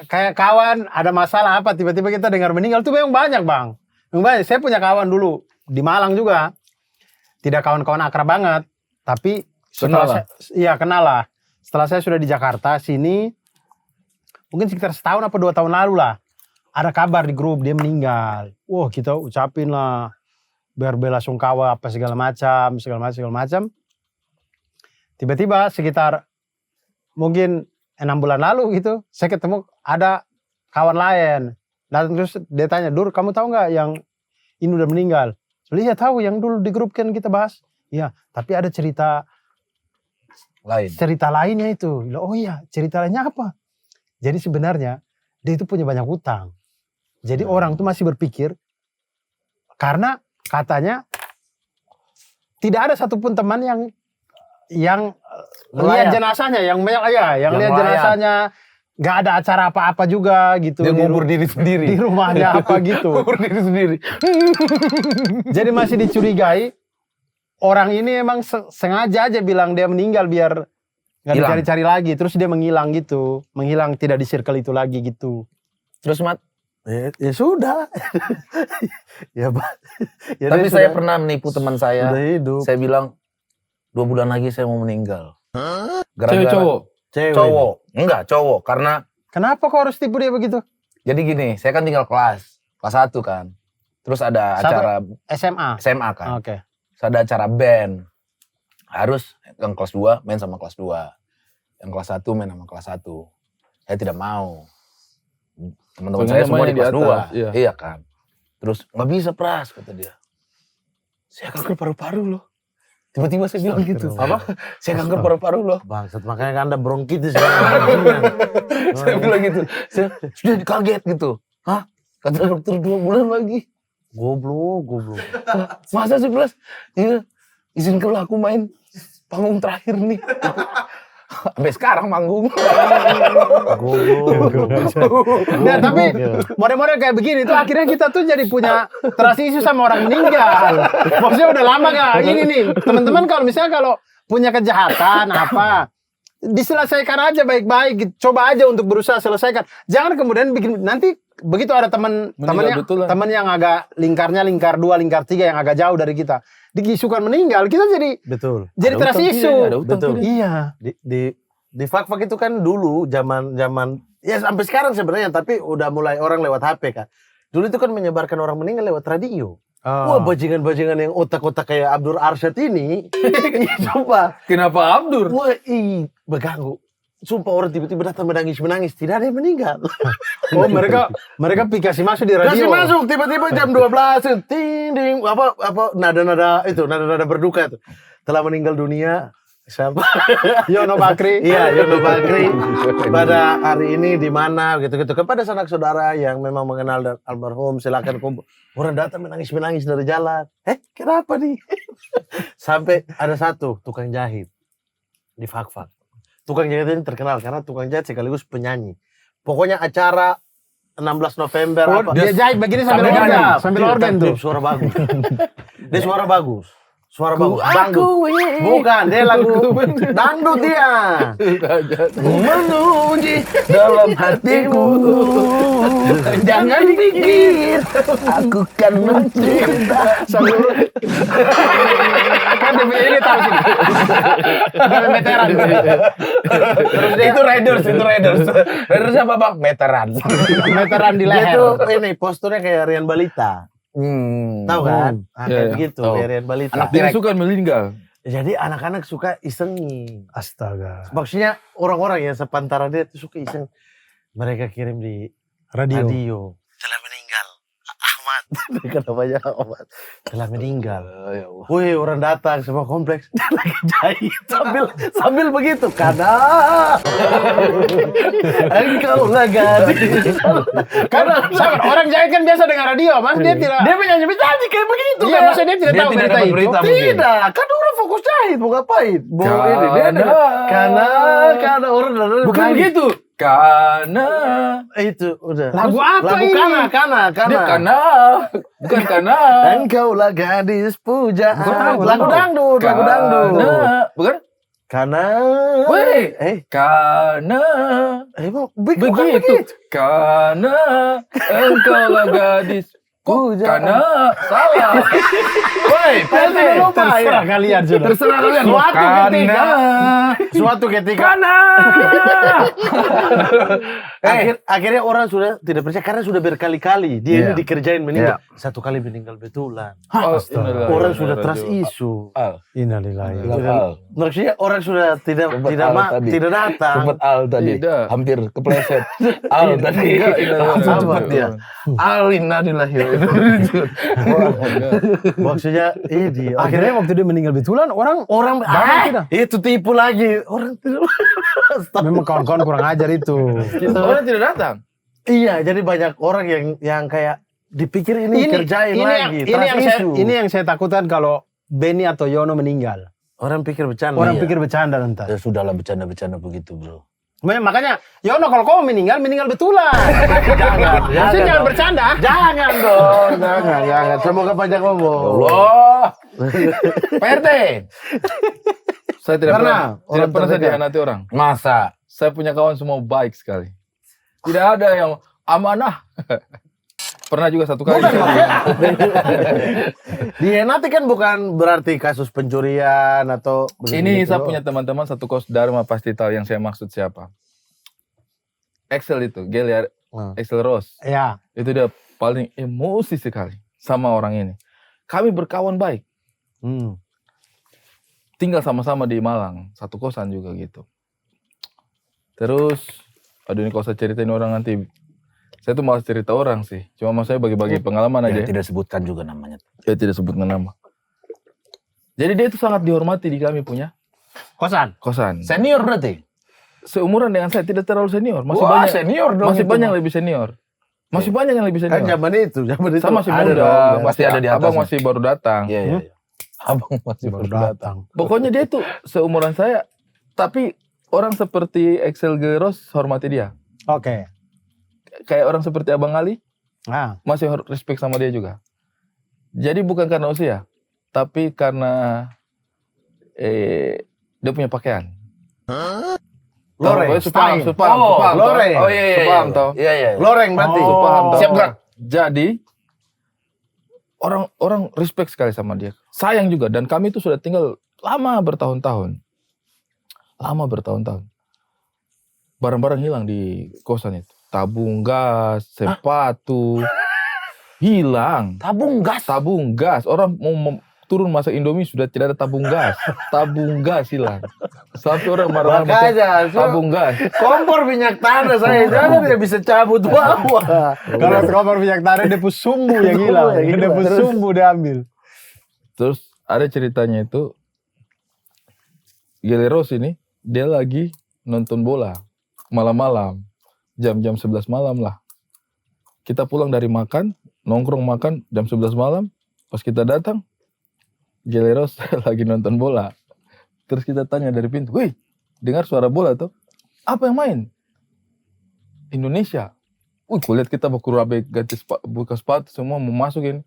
Speaker 1: kayak kawan ada masalah apa tiba-tiba kita dengar meninggal itu memang banyak bang. Memang banyak. Saya punya kawan dulu di Malang juga, tidak kawan-kawan akrab banget, tapi setelah
Speaker 5: Kenal lah.
Speaker 1: iya kenal lah. Setelah saya sudah di Jakarta sini, mungkin sekitar setahun apa 2 tahun lalu lah, ada kabar di grup dia meninggal. Wah kita ucapin lah berbela-sungkawa apa segala macam. Tiba-tiba sekitar mungkin 6 bulan lalu gitu, saya ketemu ada kawan lain. Dan terus dia tanya, Dur kamu tahu nggak yang ini udah meninggal? Iya tahu, yang dulu di grup kan kita bahas. Iya, tapi ada cerita lainnya itu. Oh iya, cerita lainnya apa? Jadi sebenarnya dia itu punya banyak utang. Jadi orang tuh masih berpikir, karena katanya tidak ada satupun teman yang lihat jenazahnya, yang lihat
Speaker 2: melayat.
Speaker 1: jenazahnya, nggak ada acara apa-apa juga gitu.
Speaker 2: Dia ngubur diri sendiri.
Speaker 1: Di rumahnya apa gitu.
Speaker 2: Ngubur diri sendiri.
Speaker 1: Jadi masih dicurigai orang ini emang sengaja aja bilang dia meninggal biar nggak
Speaker 2: Hilang.
Speaker 1: dicari-cari lagi. Terus dia menghilang gitu, menghilang tidak di circle itu lagi gitu.
Speaker 2: Terus Mat,
Speaker 3: Ya sudah. Ya, Pak. Ya,
Speaker 2: tapi
Speaker 3: dia
Speaker 2: saya
Speaker 3: sudah-
Speaker 2: pernah menipu teman
Speaker 3: sudah
Speaker 2: saya.
Speaker 3: hidup.
Speaker 2: Saya bilang 2 bulan lagi saya mau meninggal.
Speaker 5: Cewek cowok.
Speaker 3: Cewek.
Speaker 2: Cowok. Enggak, cowok. Karena
Speaker 1: Kenapa kok harus tipu dia begitu?
Speaker 2: jadi gini, saya kan tinggal kelas 1 kan. Terus ada
Speaker 1: Satu.
Speaker 2: acara
Speaker 1: SMA.
Speaker 2: SMA kan.
Speaker 1: Oke.
Speaker 2: Terus ada acara band. Harus yang kelas 2 main sama kelas 2. Yang kelas 1 main sama kelas 1. Saya tidak mau. Teman-teman
Speaker 5: Soalnya
Speaker 2: saya semua
Speaker 5: namanya
Speaker 2: di kelas
Speaker 5: di
Speaker 2: 2.
Speaker 5: atas, iya.
Speaker 2: Iya kan. Terus nggak bisa Pras, kata dia. Saya kanker paru-paru loh. Tiba-tiba saya bilang gitu. Apa? Saya kanker paru-paru loh.
Speaker 3: Bangsat, makanya kan ada bronkitis.
Speaker 2: Saya bilang gitu. Saya sudah kaget gitu. Hah? Kata dokter 2 bulan lagi.
Speaker 3: Goblok.
Speaker 2: Masa sih Pras? Iya. Izinkanlah aku main panggung terakhir nih. Sampai sekarang manggung.
Speaker 1: Nah tapi model-model kayak begini tuh akhirnya kita tuh jadi punya trust issue sama orang meninggal. Maksudnya udah lama gak? Ini nih teman-teman kalau misalnya kalau punya kejahatan apa, diselesaikan aja baik-baik. Coba aja untuk berusaha selesaikan. Jangan kemudian bikin nanti begitu ada teman
Speaker 5: Meninggal betulan.
Speaker 1: teman yang agak lingkar 2, lingkar 3 yang agak jauh dari kita, dikisukan meninggal, kita jadi
Speaker 3: Betul.
Speaker 1: jadi
Speaker 5: Ada
Speaker 1: trust
Speaker 5: utang
Speaker 1: issue.
Speaker 5: tidak, ada utang
Speaker 3: Betul.
Speaker 5: tidak.
Speaker 1: Iya.
Speaker 3: Di fak-fak itu kan dulu zaman ya sampai sekarang sebenarnya, tapi udah mulai orang lewat HP kan. Dulu itu kan menyebarkan orang meninggal lewat radio. Wah, bajingan-bajingan yang otak-otak kayak Abdur Arsyad ini. Sumpah.
Speaker 5: Kenapa Abdur?
Speaker 3: Wah, berganggu. Sumpah orang tiba-tiba datang menangis. Tidak ada yang meninggal.
Speaker 1: Oh mereka kasih masuk di radio.
Speaker 3: Kasih masuk tiba-tiba jam 12 ting ding apa nada berduka itu. Telah meninggal dunia siapa?
Speaker 1: Yono Bakri.
Speaker 3: Iya, Yono Bakri. Pada hari ini di mana gitu-gitu. Kepada sanak saudara yang memang mengenal dan almarhum silakan kumpul. Orang datang menangis dari jalan. Kenapa nih? Sampai ada satu tukang jahit di fak-fak. Tukang jahit ini terkenal karena tukang jahit sekaligus penyanyi. Pokoknya acara 16 November
Speaker 1: Oh,
Speaker 3: apa.
Speaker 1: dia jahit begini sambil
Speaker 3: Sambil
Speaker 1: organ,
Speaker 3: nyanyi.
Speaker 1: sambil organ tuh.
Speaker 3: Suara bagus. Dia suara bagus. Suara bagus. Dangdut. Bukan, dia lagu dangdut dia.
Speaker 2: Memuji dalam hatimu. Jangan pikir aku kan mencinta.
Speaker 1: Kan ini tahu sih. Veteran.
Speaker 2: Terus itu Raiders. Raiders apa bang? Veteran.
Speaker 1: Veteran di
Speaker 3: Dia
Speaker 1: leher.
Speaker 3: tuh ini posturnya kayak Rian Balita. Tahu kan? Nah,
Speaker 5: Iya,
Speaker 3: kayak
Speaker 5: iya.
Speaker 3: begitu,
Speaker 2: Tahu.
Speaker 3: kayak Rian Balita.
Speaker 5: Dia suka meninggal.
Speaker 3: Jadi anak-anak suka isengin.
Speaker 1: Astaga.
Speaker 3: Maksudnya orang-orang yang sepantara dia tuh suka iseng. Mereka kirim di
Speaker 1: Radio.
Speaker 3: radio. Telah meninggal. Ahmad. Kenapanya Ahmad. Telah meninggal.
Speaker 2: Ya Allah.
Speaker 3: Wih, orang datang semua kompleks. Dia lagi jahit sambil begitu. Karena engkau lah gadis.
Speaker 1: Karena orang jahit kan biasa dengar radio, Mas. Dia tidak.
Speaker 3: Dia menyanyi kayak begitu.
Speaker 1: Iya,
Speaker 3: kayak-
Speaker 1: maksudnya dia tidak
Speaker 2: Dia
Speaker 1: tahu
Speaker 2: tidak
Speaker 1: berita
Speaker 2: dapat
Speaker 1: itu.
Speaker 2: berita mungkin.
Speaker 3: Tidak, kan orang fokus jahit, mau ngapain? Mau ini, dia karena orang
Speaker 5: Bukan
Speaker 3: nangis.
Speaker 5: begitu. Karena
Speaker 3: Itu udah.
Speaker 1: Lagu apa
Speaker 3: Lagu
Speaker 1: ini?
Speaker 3: Kana.
Speaker 5: dia bukan karena.
Speaker 3: Engkau lah gadis pujaan.
Speaker 1: Bukan,
Speaker 3: Lagu dangdut.
Speaker 5: Karena bukan.
Speaker 3: Karena.
Speaker 5: Weh. Karena
Speaker 3: Bukan
Speaker 5: begitu.
Speaker 3: begitu.
Speaker 5: Karena engkau lah gadis. Karena salah.
Speaker 3: Woi,
Speaker 1: Terserah kalian sudah.
Speaker 5: Terserah kalian.
Speaker 3: Suatu ketika.
Speaker 5: Karena.
Speaker 3: Akhirnya orang sudah tidak percaya karena sudah berkali-kali dia ini
Speaker 2: Iya.
Speaker 3: dikerjain meninggal. Satu kali meninggal betulan. Orang sudah trust isu.
Speaker 1: Innalillahi.
Speaker 3: Maksudnya orang sudah tidak
Speaker 2: Sempat
Speaker 3: tidak
Speaker 2: Al tadi.
Speaker 3: tidak datang.
Speaker 2: Sempat Al tadi.
Speaker 5: Tidak.
Speaker 2: Hampir kepleset. Al tadi.
Speaker 3: Langsung cepat dia.
Speaker 2: Al innalillahi wa inna
Speaker 3: Maksudnya ini
Speaker 1: Akhirnya waktu dia meninggal betulan, orang
Speaker 3: orang
Speaker 1: tidak.
Speaker 3: itu tipu lagi. Orang tidak.
Speaker 1: memang kawan-kawan kurang ajar itu.
Speaker 5: Orang tidak datang.
Speaker 3: Iya, jadi banyak orang yang kayak dipikir ini, kerjain lagi.
Speaker 1: Ini yang saya takutkan kalau Benny atau Yono meninggal.
Speaker 3: Orang pikir bercanda.
Speaker 1: Orang
Speaker 2: Iya.
Speaker 1: pikir bercanda ntar.
Speaker 2: Ya sudahlah bercanda-bercanda begitu bro.
Speaker 1: Makanya Yono kalau kau meninggal betulan. Maksudnya jangan bercanda.
Speaker 3: Jangan dong, jangan. Semoga panjang umur.
Speaker 2: Allah.
Speaker 5: PRT. Saya tidak
Speaker 3: Pernah?
Speaker 5: pernah
Speaker 3: Orang
Speaker 5: saya
Speaker 3: terdekat?
Speaker 5: dihianati orang.
Speaker 2: Masa?
Speaker 5: Saya punya kawan semua baik sekali. Tidak ada yang amanah. Pernah juga satu kali.
Speaker 3: Dihianati kan bukan berarti kasus pencurian atau
Speaker 5: Ini
Speaker 3: begitu.
Speaker 5: saya punya teman-teman satu kos Dharma pasti tahu yang saya maksud siapa. Excel itu, Gelia, Excel Rose.
Speaker 1: Ya.
Speaker 5: Itu dia paling emosi sekali sama orang ini. Kami berkawan baik. Tinggal sama-sama di Malang, satu kosan juga gitu. Terus, aduh ini kalau saya ceritain orang nanti, saya tuh malas cerita orang sih. Cuma mau saya bagi-bagi pengalaman aja.
Speaker 2: Ya, tidak sebutkan juga namanya.
Speaker 5: Ya tidak sebut nama. Jadi dia itu sangat dihormati di kami punya
Speaker 1: Kosan.
Speaker 5: kosan.
Speaker 2: Senior berarti?
Speaker 5: Seumuran dengan saya, tidak terlalu senior. Masih
Speaker 2: Wah,
Speaker 5: banyak
Speaker 2: senior dong
Speaker 5: masih
Speaker 2: itu
Speaker 5: banyak
Speaker 2: mah.
Speaker 5: yang lebih senior. Masih banyak yang lebih
Speaker 3: Kan
Speaker 5: senior.
Speaker 3: zaman itu
Speaker 5: Saya masih
Speaker 3: ada
Speaker 5: muda,
Speaker 3: dong.
Speaker 2: pasti ada di
Speaker 5: abang
Speaker 2: atasnya.
Speaker 5: masih baru datang.
Speaker 2: Iya, iya. Abang masih baru datang.
Speaker 5: Pokoknya dia itu seumuran saya, tapi orang seperti Excel Geros hormati dia.
Speaker 1: Oke.
Speaker 5: Kayak orang seperti Abang Ali,
Speaker 1: Nah,
Speaker 5: masih respect sama dia juga. Jadi bukan karena usia, tapi karena dia punya pakaian.
Speaker 3: Loreng,
Speaker 5: Supam.
Speaker 3: loreng.
Speaker 2: Oh iya, iya.
Speaker 5: Supam, toh.
Speaker 2: Iya, iya.
Speaker 3: Loreng berarti.
Speaker 1: Oh.
Speaker 5: Paham toh?
Speaker 2: Siap gerak.
Speaker 5: Jadi orang respect sekali sama dia. Sayang juga, dan kami itu sudah tinggal lama bertahun-tahun. Barang-barang hilang di kosan itu. Tabung gas, sepatu hilang.
Speaker 2: Tabung gas.
Speaker 5: Tabung gas. Orang mau turun masak Indomie sudah tidak ada tabung gas. Tabung gas hilang. Sampai orang marah-marah.
Speaker 3: Makanya,
Speaker 5: Tabung gas.
Speaker 3: kompor minyak tanah saya jangan dia bisa cabut bawah.
Speaker 1: kalau kompor minyak tanah dia pus sumbu yang hilang.
Speaker 3: Yang
Speaker 1: Dia
Speaker 3: hilang.
Speaker 1: pus sumbu diambil.
Speaker 5: Terus ada ceritanya itu, Geleros ini dia lagi nonton bola malam-malam, jam-jam 11 malam lah. Kita pulang dari makan, nongkrong makan jam 11 malam, pas kita datang, Geleros lagi nonton bola. Terus kita tanya dari pintu, wih, dengar suara bola tuh? Apa yang main? Indonesia. Wih, kulihat kita baku rabe ganti buka sepatu semua mau masukin.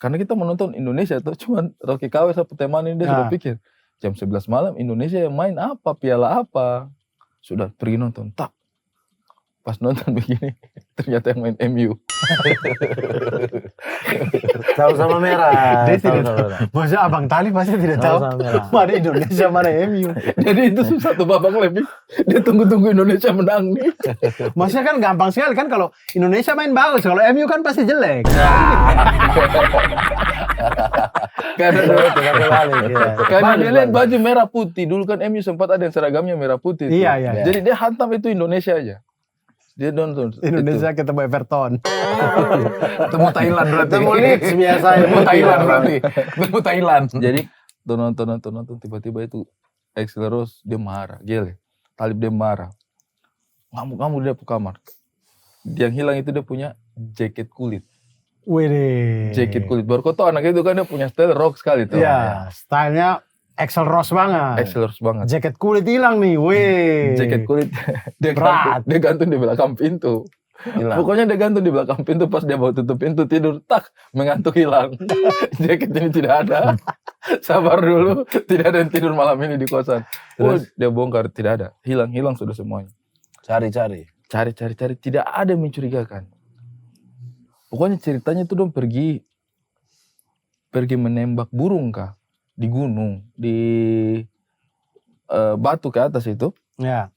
Speaker 5: Karena kita menonton Indonesia tuh cuman Rocky KW sama teman ini dia sudah pikir jam 11 malam Indonesia yang main apa, piala apa. Sudah pergi nonton, tak. Pas nonton begini, ternyata yang main MU.
Speaker 3: Sama-sama merah.
Speaker 1: Dia tidak
Speaker 3: Sama-sama merah.
Speaker 1: Maksudnya Abang Talib pasti tidak tahu
Speaker 3: Sama-sama merah.
Speaker 1: mana Indonesia, mana MU.
Speaker 5: Jadi itu satu babak lebih. Dia tunggu-tunggu Indonesia menang nih.
Speaker 1: Maksudnya kan gampang sekali kan kalau Indonesia main bagus, kalau MU kan pasti jelek.
Speaker 5: Karena
Speaker 3: Tidak kebalik, ya.
Speaker 5: karena
Speaker 3: Bagus,
Speaker 5: dia lihat
Speaker 3: bagus.
Speaker 5: baju merah putih. Dulu kan MU sempat ada yang seragamnya merah putih. tuh.
Speaker 1: Iya, iya.
Speaker 5: Jadi dia hantam itu Indonesia aja. Dia nonton
Speaker 1: Indonesia ketemu Everton.
Speaker 5: Temu Thailand berarti.
Speaker 3: Ketemu Leeds biasa.
Speaker 5: Temu Thailand berarti. Temu Thailand. Jadi nonton tiba-tiba itu Axel Rose dia marah, gile. Talib dia marah. Ngamuk dia ke kamar. Yang hilang itu dia punya jaket kulit.
Speaker 1: Wih.
Speaker 5: Jaket kulit. Baru kau tahu anak itu kan dia punya style rock sekali tuh.
Speaker 1: Iya, stylenya Axl Rose banget.
Speaker 5: Axel Rose banget.
Speaker 1: Jaket kulit hilang nih, weh.
Speaker 5: Jaket kulit
Speaker 1: Berat.
Speaker 5: dia gantung di belakang pintu.
Speaker 3: Hilang.
Speaker 5: Pokoknya dia gantung di belakang pintu pas dia mau tutup pintu tidur tak mengantuk hilang. Jaket ini tidak ada. Sabar dulu, tidak ada yang tidur malam ini di kosan. Terus dia bongkar tidak ada. Hilang sudah semuanya.
Speaker 3: Cari-cari.
Speaker 5: Cari tidak ada yang mencurigakan. Pokoknya ceritanya tuh dong pergi menembak burung kah di gunung di batu ke atas itu.
Speaker 1: Ya.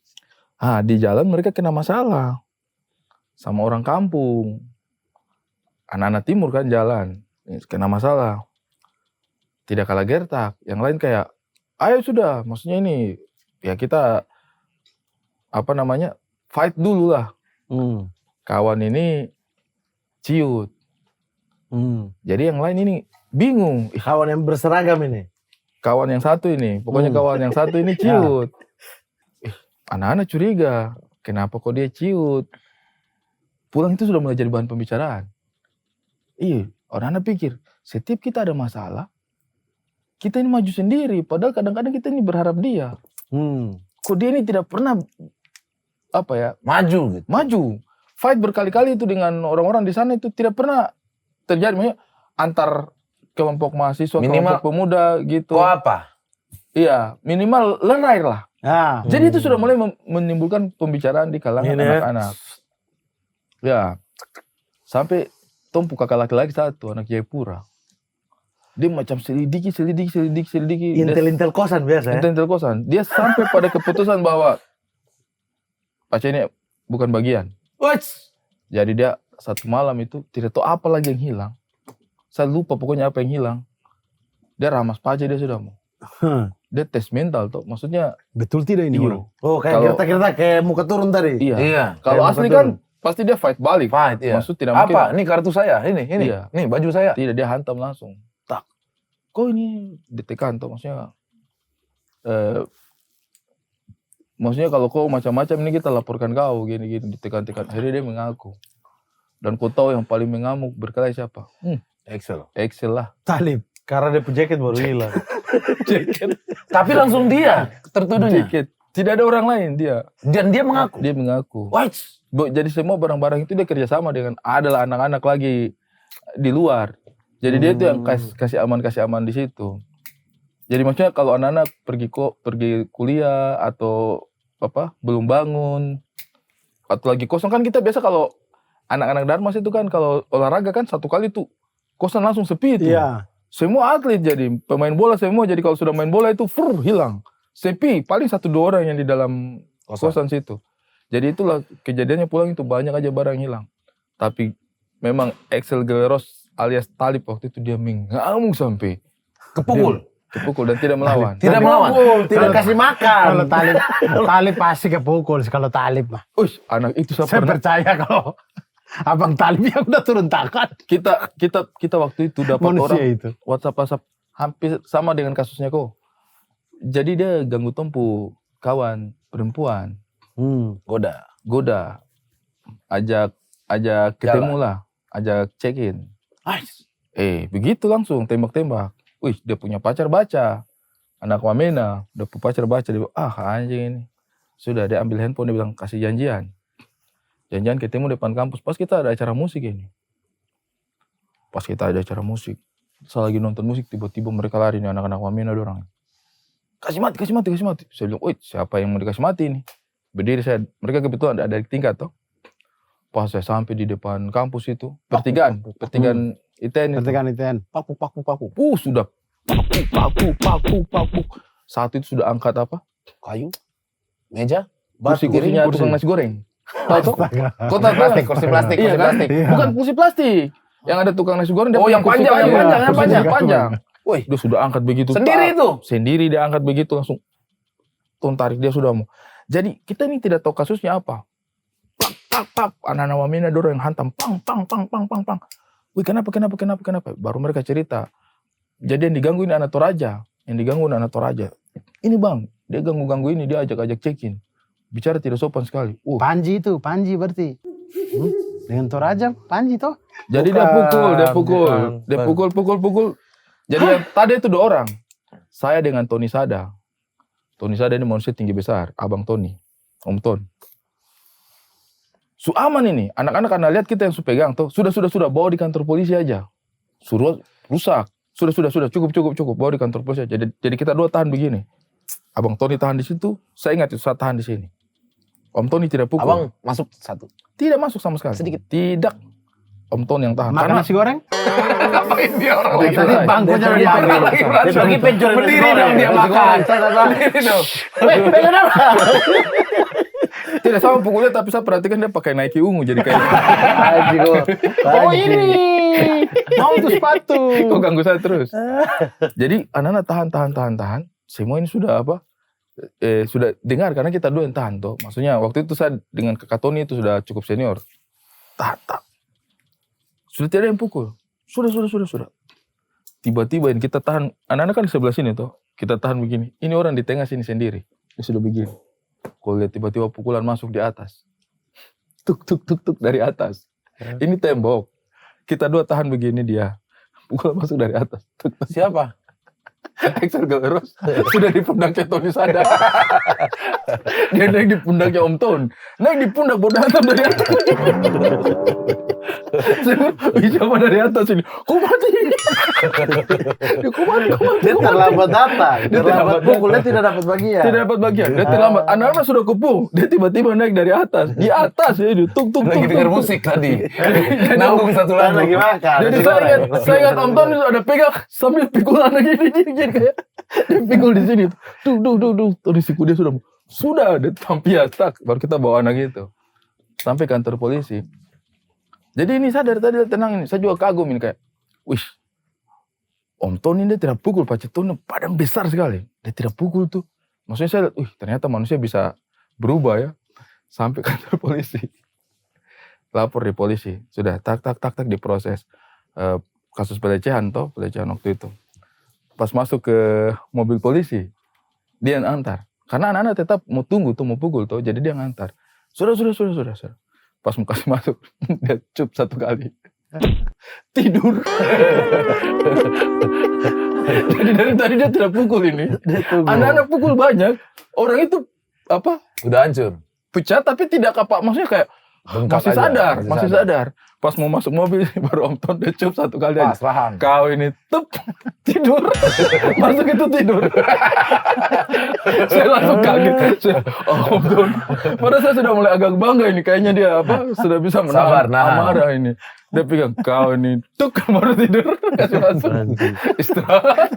Speaker 5: Di jalan mereka kena masalah sama orang kampung. Anak-anak timur kan jalan, kena masalah. Tidak kalah gertak. Yang lain kayak, ayo sudah, maksudnya ini, ya kita, fight dulu lah. Kawan ini ciut. Jadi yang lain ini bingung.
Speaker 3: Kawan yang berseragam ini.
Speaker 5: Kawan yang satu ini, pokoknya kawan yang satu ini ciut. Anak-anak curiga, kenapa kok dia ciut? Pulang itu sudah mulai jadi bahan pembicaraan. Iya, orang-orang pikir, setiap kita ada masalah, kita ini maju sendiri, padahal kadang-kadang kita ini berharap dia. Kok dia ini tidak pernah,
Speaker 3: Maju gitu.
Speaker 5: maju. Fight berkali-kali itu dengan orang-orang di sana itu tidak pernah terjadi. Maksudnya antar kelompok mahasiswa,
Speaker 3: Minimal-
Speaker 5: kelompok pemuda gitu.
Speaker 3: Kok apa?
Speaker 5: Iya, minimal lerai lah.
Speaker 1: Ah.
Speaker 5: Jadi itu sudah mulai menimbulkan pembicaraan di kalangan
Speaker 3: Ini ya.
Speaker 5: anak-anak. Ya, sampai tumpu kakak laki-laki satu, anak Jayapura. Dia macam selidiki.
Speaker 3: Intel-intel kosan biasa ya.
Speaker 5: Intel kosan. Dia sampai pada keputusan bahwa Aceh ini bukan bagian. Jadi dia satu malam itu tidak tahu apa lagi yang hilang. Saya lupa pokoknya apa yang hilang. Dia ramas Aceh dia sudah mau. Dia tes mental tuh, maksudnya
Speaker 1: Betul tidak ini
Speaker 5: iya.
Speaker 1: orang?
Speaker 3: Oh, kayak
Speaker 5: Kalau-
Speaker 3: kita kayak muka turun tadi.
Speaker 5: Iya.
Speaker 3: Kayak
Speaker 5: Kalau
Speaker 3: muka
Speaker 5: asli
Speaker 3: turun.
Speaker 5: kan pasti dia fight balik.
Speaker 3: Fight, iya.
Speaker 5: Maksud tidak mungkin.
Speaker 3: Apa? Ini kartu saya. Ini.
Speaker 5: Iya.
Speaker 3: Nih baju saya.
Speaker 5: Tidak, dia hantam langsung. Tak. Kok ini ditekan tuh, maksudnya. Maksudnya kalau kau macam-macam ini kita laporkan kau gini-gini ditekan-tekan. Akhirnya dia mengaku. Dan kau tahu yang paling mengamuk berkelahi siapa? Axel lah.
Speaker 1: Talib.
Speaker 3: Karena dia punya jaket baru hilang.
Speaker 5: Jaket.
Speaker 3: Tapi langsung dia tertuduhnya.
Speaker 5: Jaket. Tidak ada orang lain dia.
Speaker 3: Dan dia mengaku.
Speaker 5: Dia mengaku. Jadi semua barang-barang itu dia kerjasama dengan adalah anak-anak lagi di luar. Jadi dia tuh yang kasih aman di situ. Jadi maksudnya kalau anak-anak pergi kuliah atau belum bangun atau lagi kosong kan kita biasa kalau anak-anak Darmas itu kan kalau olahraga kan satu kali tuh kosan langsung sepi itu.
Speaker 1: Iya.
Speaker 5: Semua atlet jadi pemain bola semua jadi kalau sudah main bola itu hilang. Sepi, paling 1-2 orang yang di dalam kosan situ. Jadi itulah kejadiannya pulang itu banyak aja barang hilang. Tapi memang Axel Geleros alias Talib waktu itu dia mengamuk sampai
Speaker 3: Kepukul.
Speaker 5: kepukul dan tidak melawan.
Speaker 3: Tidak melawan. Tidak kasih makan.
Speaker 1: Kalau Talib pasti kepukul kalau Talib mah.
Speaker 5: Anak itu
Speaker 1: Saya percaya kalau Abang Talib yang udah turun tangan.
Speaker 5: kita waktu itu dapat
Speaker 1: Manusia
Speaker 5: orang
Speaker 1: itu.
Speaker 5: WhatsApp hampir sama dengan kasusnya kok. Jadi dia ganggu tempu kawan perempuan. Goda. Ajak ketemu lah. Ajak check in. Begitu langsung tembak-tembak. Wih, dia punya pacar baca. Anak Wamena, udah punya pacar baca. Dia bilang, anjing ini. Sudah, dia ambil handphone, dia bilang, kasih janjian. Janjian ketemu depan kampus. Pas kita ada acara musik ini. Saya lagi nonton musik, tiba-tiba mereka lari nih anak-anak Wamena dorang. Kasih mati. Saya bilang, "Woi, siapa yang mau dikasih mati ini?" Berdiri saya, mereka kebetulan ada di tingkat toh. Pas saya sampai di depan kampus itu, pertigaan ITN itu.
Speaker 1: Pertigaan ITN.
Speaker 5: Paku. Sudah paku. Satu itu sudah angkat apa?
Speaker 2: Kayu, meja,
Speaker 5: Kursi-kursinya tukang nasi goreng. Tahu tuh? Kota
Speaker 2: kursi plastik.
Speaker 5: Iya kan? Bukan kursi plastik. Yang ada tukang nasi goreng.
Speaker 2: Oh, yang
Speaker 5: kursi
Speaker 2: panjang,
Speaker 5: kayu.
Speaker 2: yang
Speaker 5: Panjang.
Speaker 2: Wih,
Speaker 5: Dia sudah angkat begitu.
Speaker 2: sendiri itu.
Speaker 5: Sendiri dia angkat begitu langsung. Tarik dia sudah mau. Jadi kita ini tidak tahu kasusnya apa. Pak. Anak-anak Wamena dorang yang hantam. Pang. Wih, kenapa? Baru mereka cerita. Jadi yang diganggu ini anak Toraja. Ini bang, dia ganggu ini, dia ajak check-in. Bicara tidak sopan sekali.
Speaker 1: Panji berarti. Dengan Toraja, Panji toh.
Speaker 5: Jadi
Speaker 3: Bukan,
Speaker 5: dia pukul. Jadi yang tadi itu 2 orang. Saya dengan Tony Sada. Tony Sada ini manusia tinggi besar, Abang Tony, Om Ton. Aman ini, anak-anak karena lihat kita yang pegang tuh. Sudah, bawa di kantor polisi aja. Suruh rusak. Sudah, cukup, bawa di kantor polisi aja. Jadi kita 2 tahan begini. Abang Tony tahan di situ, saya ingat itu saya tahan di sini. Om Tony tidak pukul.
Speaker 2: Abang masuk satu.
Speaker 5: Tidak masuk sama sekali.
Speaker 2: Sedikit.
Speaker 5: Tidak. Om Tony yang tahan.
Speaker 1: Makan nasi goreng?
Speaker 2: Ngapain dia orang lagi?
Speaker 1: Tadi bangkunya udah diambil.
Speaker 3: Dia pergi pencorin
Speaker 2: Berdiri dong dia makan. Berdiri dong.
Speaker 5: Tidak sama pukulnya, tapi saya perhatikan dia pakai Nike ungu jadi kayak.
Speaker 1: Oh ini. Mau tuh sepatu.
Speaker 5: Kok ganggu saya terus? Jadi anak-anak tahan. Semua ini sudah apa? Sudah dengar karena kita 2 yang tahan toh. Maksudnya waktu itu saya dengan kakak Tony itu sudah cukup senior. Tahan. Sudah tidak ada yang pukul. Sudah. Tiba-tiba yang kita tahan, anak-anak kan di sebelah sini toh. Kita tahan begini. Ini orang di tengah sini sendiri. Dia sudah begini. Kalau lihat tiba-tiba pukulan masuk di atas. Tuk dari atas. Ini tembok. Kita 2 tahan begini dia. Pukulan masuk dari atas. Tuk.
Speaker 2: Siapa?
Speaker 5: Axel Galeros sudah di pundaknya Tony Sada. Dia naik di pundaknya Om Ton. Naik di pundak bodoh hantam dari atas. Siapa dari atas ini? Kok mati?
Speaker 3: Dia terlambat datang. Terlambat pukulnya tidak dapat bagian.
Speaker 5: Tidak dapat bagian. Dia terlambat. Anak-anak sudah kepung. Dia tiba-tiba naik dari atas. Di atas ya dia tuk.
Speaker 2: Lagi denger musik tadi. Nanggung satu lagu.
Speaker 3: Lagi makan.
Speaker 5: Jadi saya ingat Om Ton itu ada pegang sambil pikul anak ini kayak dia pikul di sini. Tuh. Tadi siku dia sudah dia tampil tak. Baru kita bawa anak itu sampai kantor polisi. Jadi ini sadar tadi tenang ini. Saya juga kagum ini kayak, wih, Om Ton ini dia tidak pukul Pak Cetone, badan besar sekali. Dia tidak pukul tuh. Maksudnya saya lihat, wih ternyata manusia bisa berubah ya. Sampai kantor polisi. Lapor di polisi. Sudah tak diproses. Kasus pelecehan waktu itu. Pas masuk ke mobil polisi, dia yang antar. Karena anak-anak tetap mau tunggu tuh, mau pukul tuh, jadi dia ngantar. Sudah. Pas mau kasih masuk, dia cup 1 kali. Tidur. Jadi dari tadi dia tidak pukul ini. Anak-anak pukul banyak. Orang itu apa?
Speaker 2: Udah hancur.
Speaker 5: Pecah tapi tidak apa, maksudnya kayak
Speaker 2: Bengkak
Speaker 5: masih
Speaker 2: aja,
Speaker 5: sadar. Pas mau masuk mobil baru Om Ton dia cup 1 kali aja.
Speaker 2: Pasrahan.
Speaker 5: Kau ini tidur. Masuk itu tidur. Saya langsung kaget. Om Ton. Padahal saya sudah mulai agak bangga ini. Kayaknya dia sudah bisa menahan amarah ini. Dia pegang kau ini. Baru tidur. Kasih masuk. Istirahat.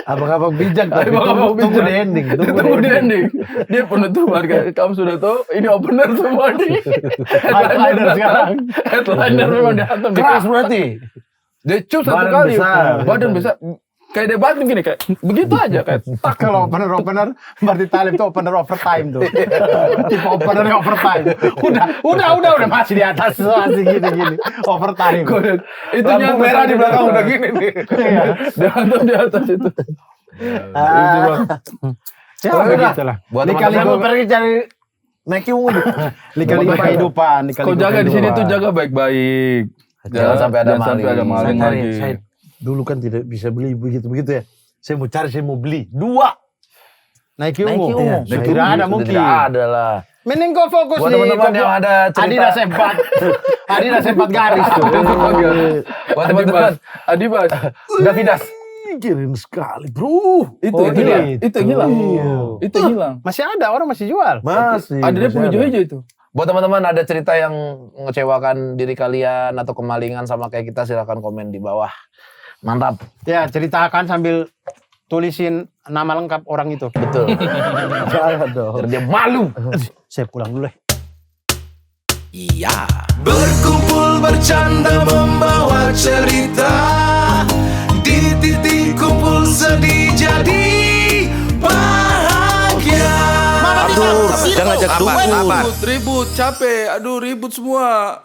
Speaker 3: Abang-abang bijak tapi
Speaker 5: Abang-abang
Speaker 3: tunggu
Speaker 5: bijak.
Speaker 3: di ending.
Speaker 5: Tunggu di ending. Dia penutupan kayak kamu sudah tahu ini opener semua nih.
Speaker 1: Headliner sekarang.
Speaker 5: Headliner memang dihantam.
Speaker 3: Keras berarti.
Speaker 5: Dia cup 1
Speaker 3: Badan
Speaker 5: kali.
Speaker 3: besar.
Speaker 5: Badan besar. Kayak dia banting gini kayak begitu aja kayak tak.
Speaker 1: Kalau opener berarti Talib itu opener overtime tuh. Tipe openernya overtime. Udah masih di atas masih gini. Overtime.
Speaker 5: Itu
Speaker 2: Lampu
Speaker 5: nyampe
Speaker 2: merah di
Speaker 5: tadi
Speaker 2: belakang
Speaker 5: doang.
Speaker 2: udah gini nih.
Speaker 1: Iya.
Speaker 5: Dia hantam di atas itu. Itu, Bang.
Speaker 1: Ya
Speaker 3: Oh,
Speaker 1: begitulah.
Speaker 2: Buat
Speaker 1: Lika-liku
Speaker 3: Saya mau pergi cari Nike ungu.
Speaker 1: lika-liku kehidupan.
Speaker 5: Kau jaga di sini tuh jaga baik-baik.
Speaker 2: Jangan sampai ada
Speaker 5: Jangan sampai ada maling
Speaker 3: Saya
Speaker 5: lagi.
Speaker 3: saya dulu kan tidak bisa beli begitu ya. Saya mau cari, saya mau beli 2.
Speaker 1: Nike
Speaker 2: Nike
Speaker 1: ungu.
Speaker 2: ungu.
Speaker 1: Tidak ada mungkin.
Speaker 2: Tidak ada lah.
Speaker 1: Mending kau fokus
Speaker 2: Buat
Speaker 1: di
Speaker 2: teman-teman yang ada cerita.
Speaker 1: Adidas 4 garis tuh.
Speaker 2: Buat teman-teman,
Speaker 5: Adibas.
Speaker 2: Davidas.
Speaker 3: Keren sekali, bro.
Speaker 5: Itu
Speaker 1: gitu.
Speaker 5: itu hilang. Itu hilang.
Speaker 1: Masih ada orang masih jual.
Speaker 3: Masih.
Speaker 5: Ada dia
Speaker 3: masih
Speaker 5: punya hijau-hijau itu.
Speaker 2: Buat teman-teman ada cerita yang mengecewakan diri kalian atau kemalingan sama kayak kita, silakan komen di bawah. Mantap.
Speaker 1: Ya, ceritakan sambil tulisin nama lengkap orang itu.
Speaker 2: Betul.
Speaker 3: Jangan dong.
Speaker 2: Biar dia malu.
Speaker 1: Saya pulang dulu.
Speaker 4: Iya. Berkumpul bercanda membawa cerita, di titik kumpul sedih jadi bahagia.
Speaker 3: Aduh, jangan ajak
Speaker 4: Sabar,
Speaker 3: dukun.
Speaker 4: sabar.
Speaker 5: Ribut, capek. Aduh, ribut semua.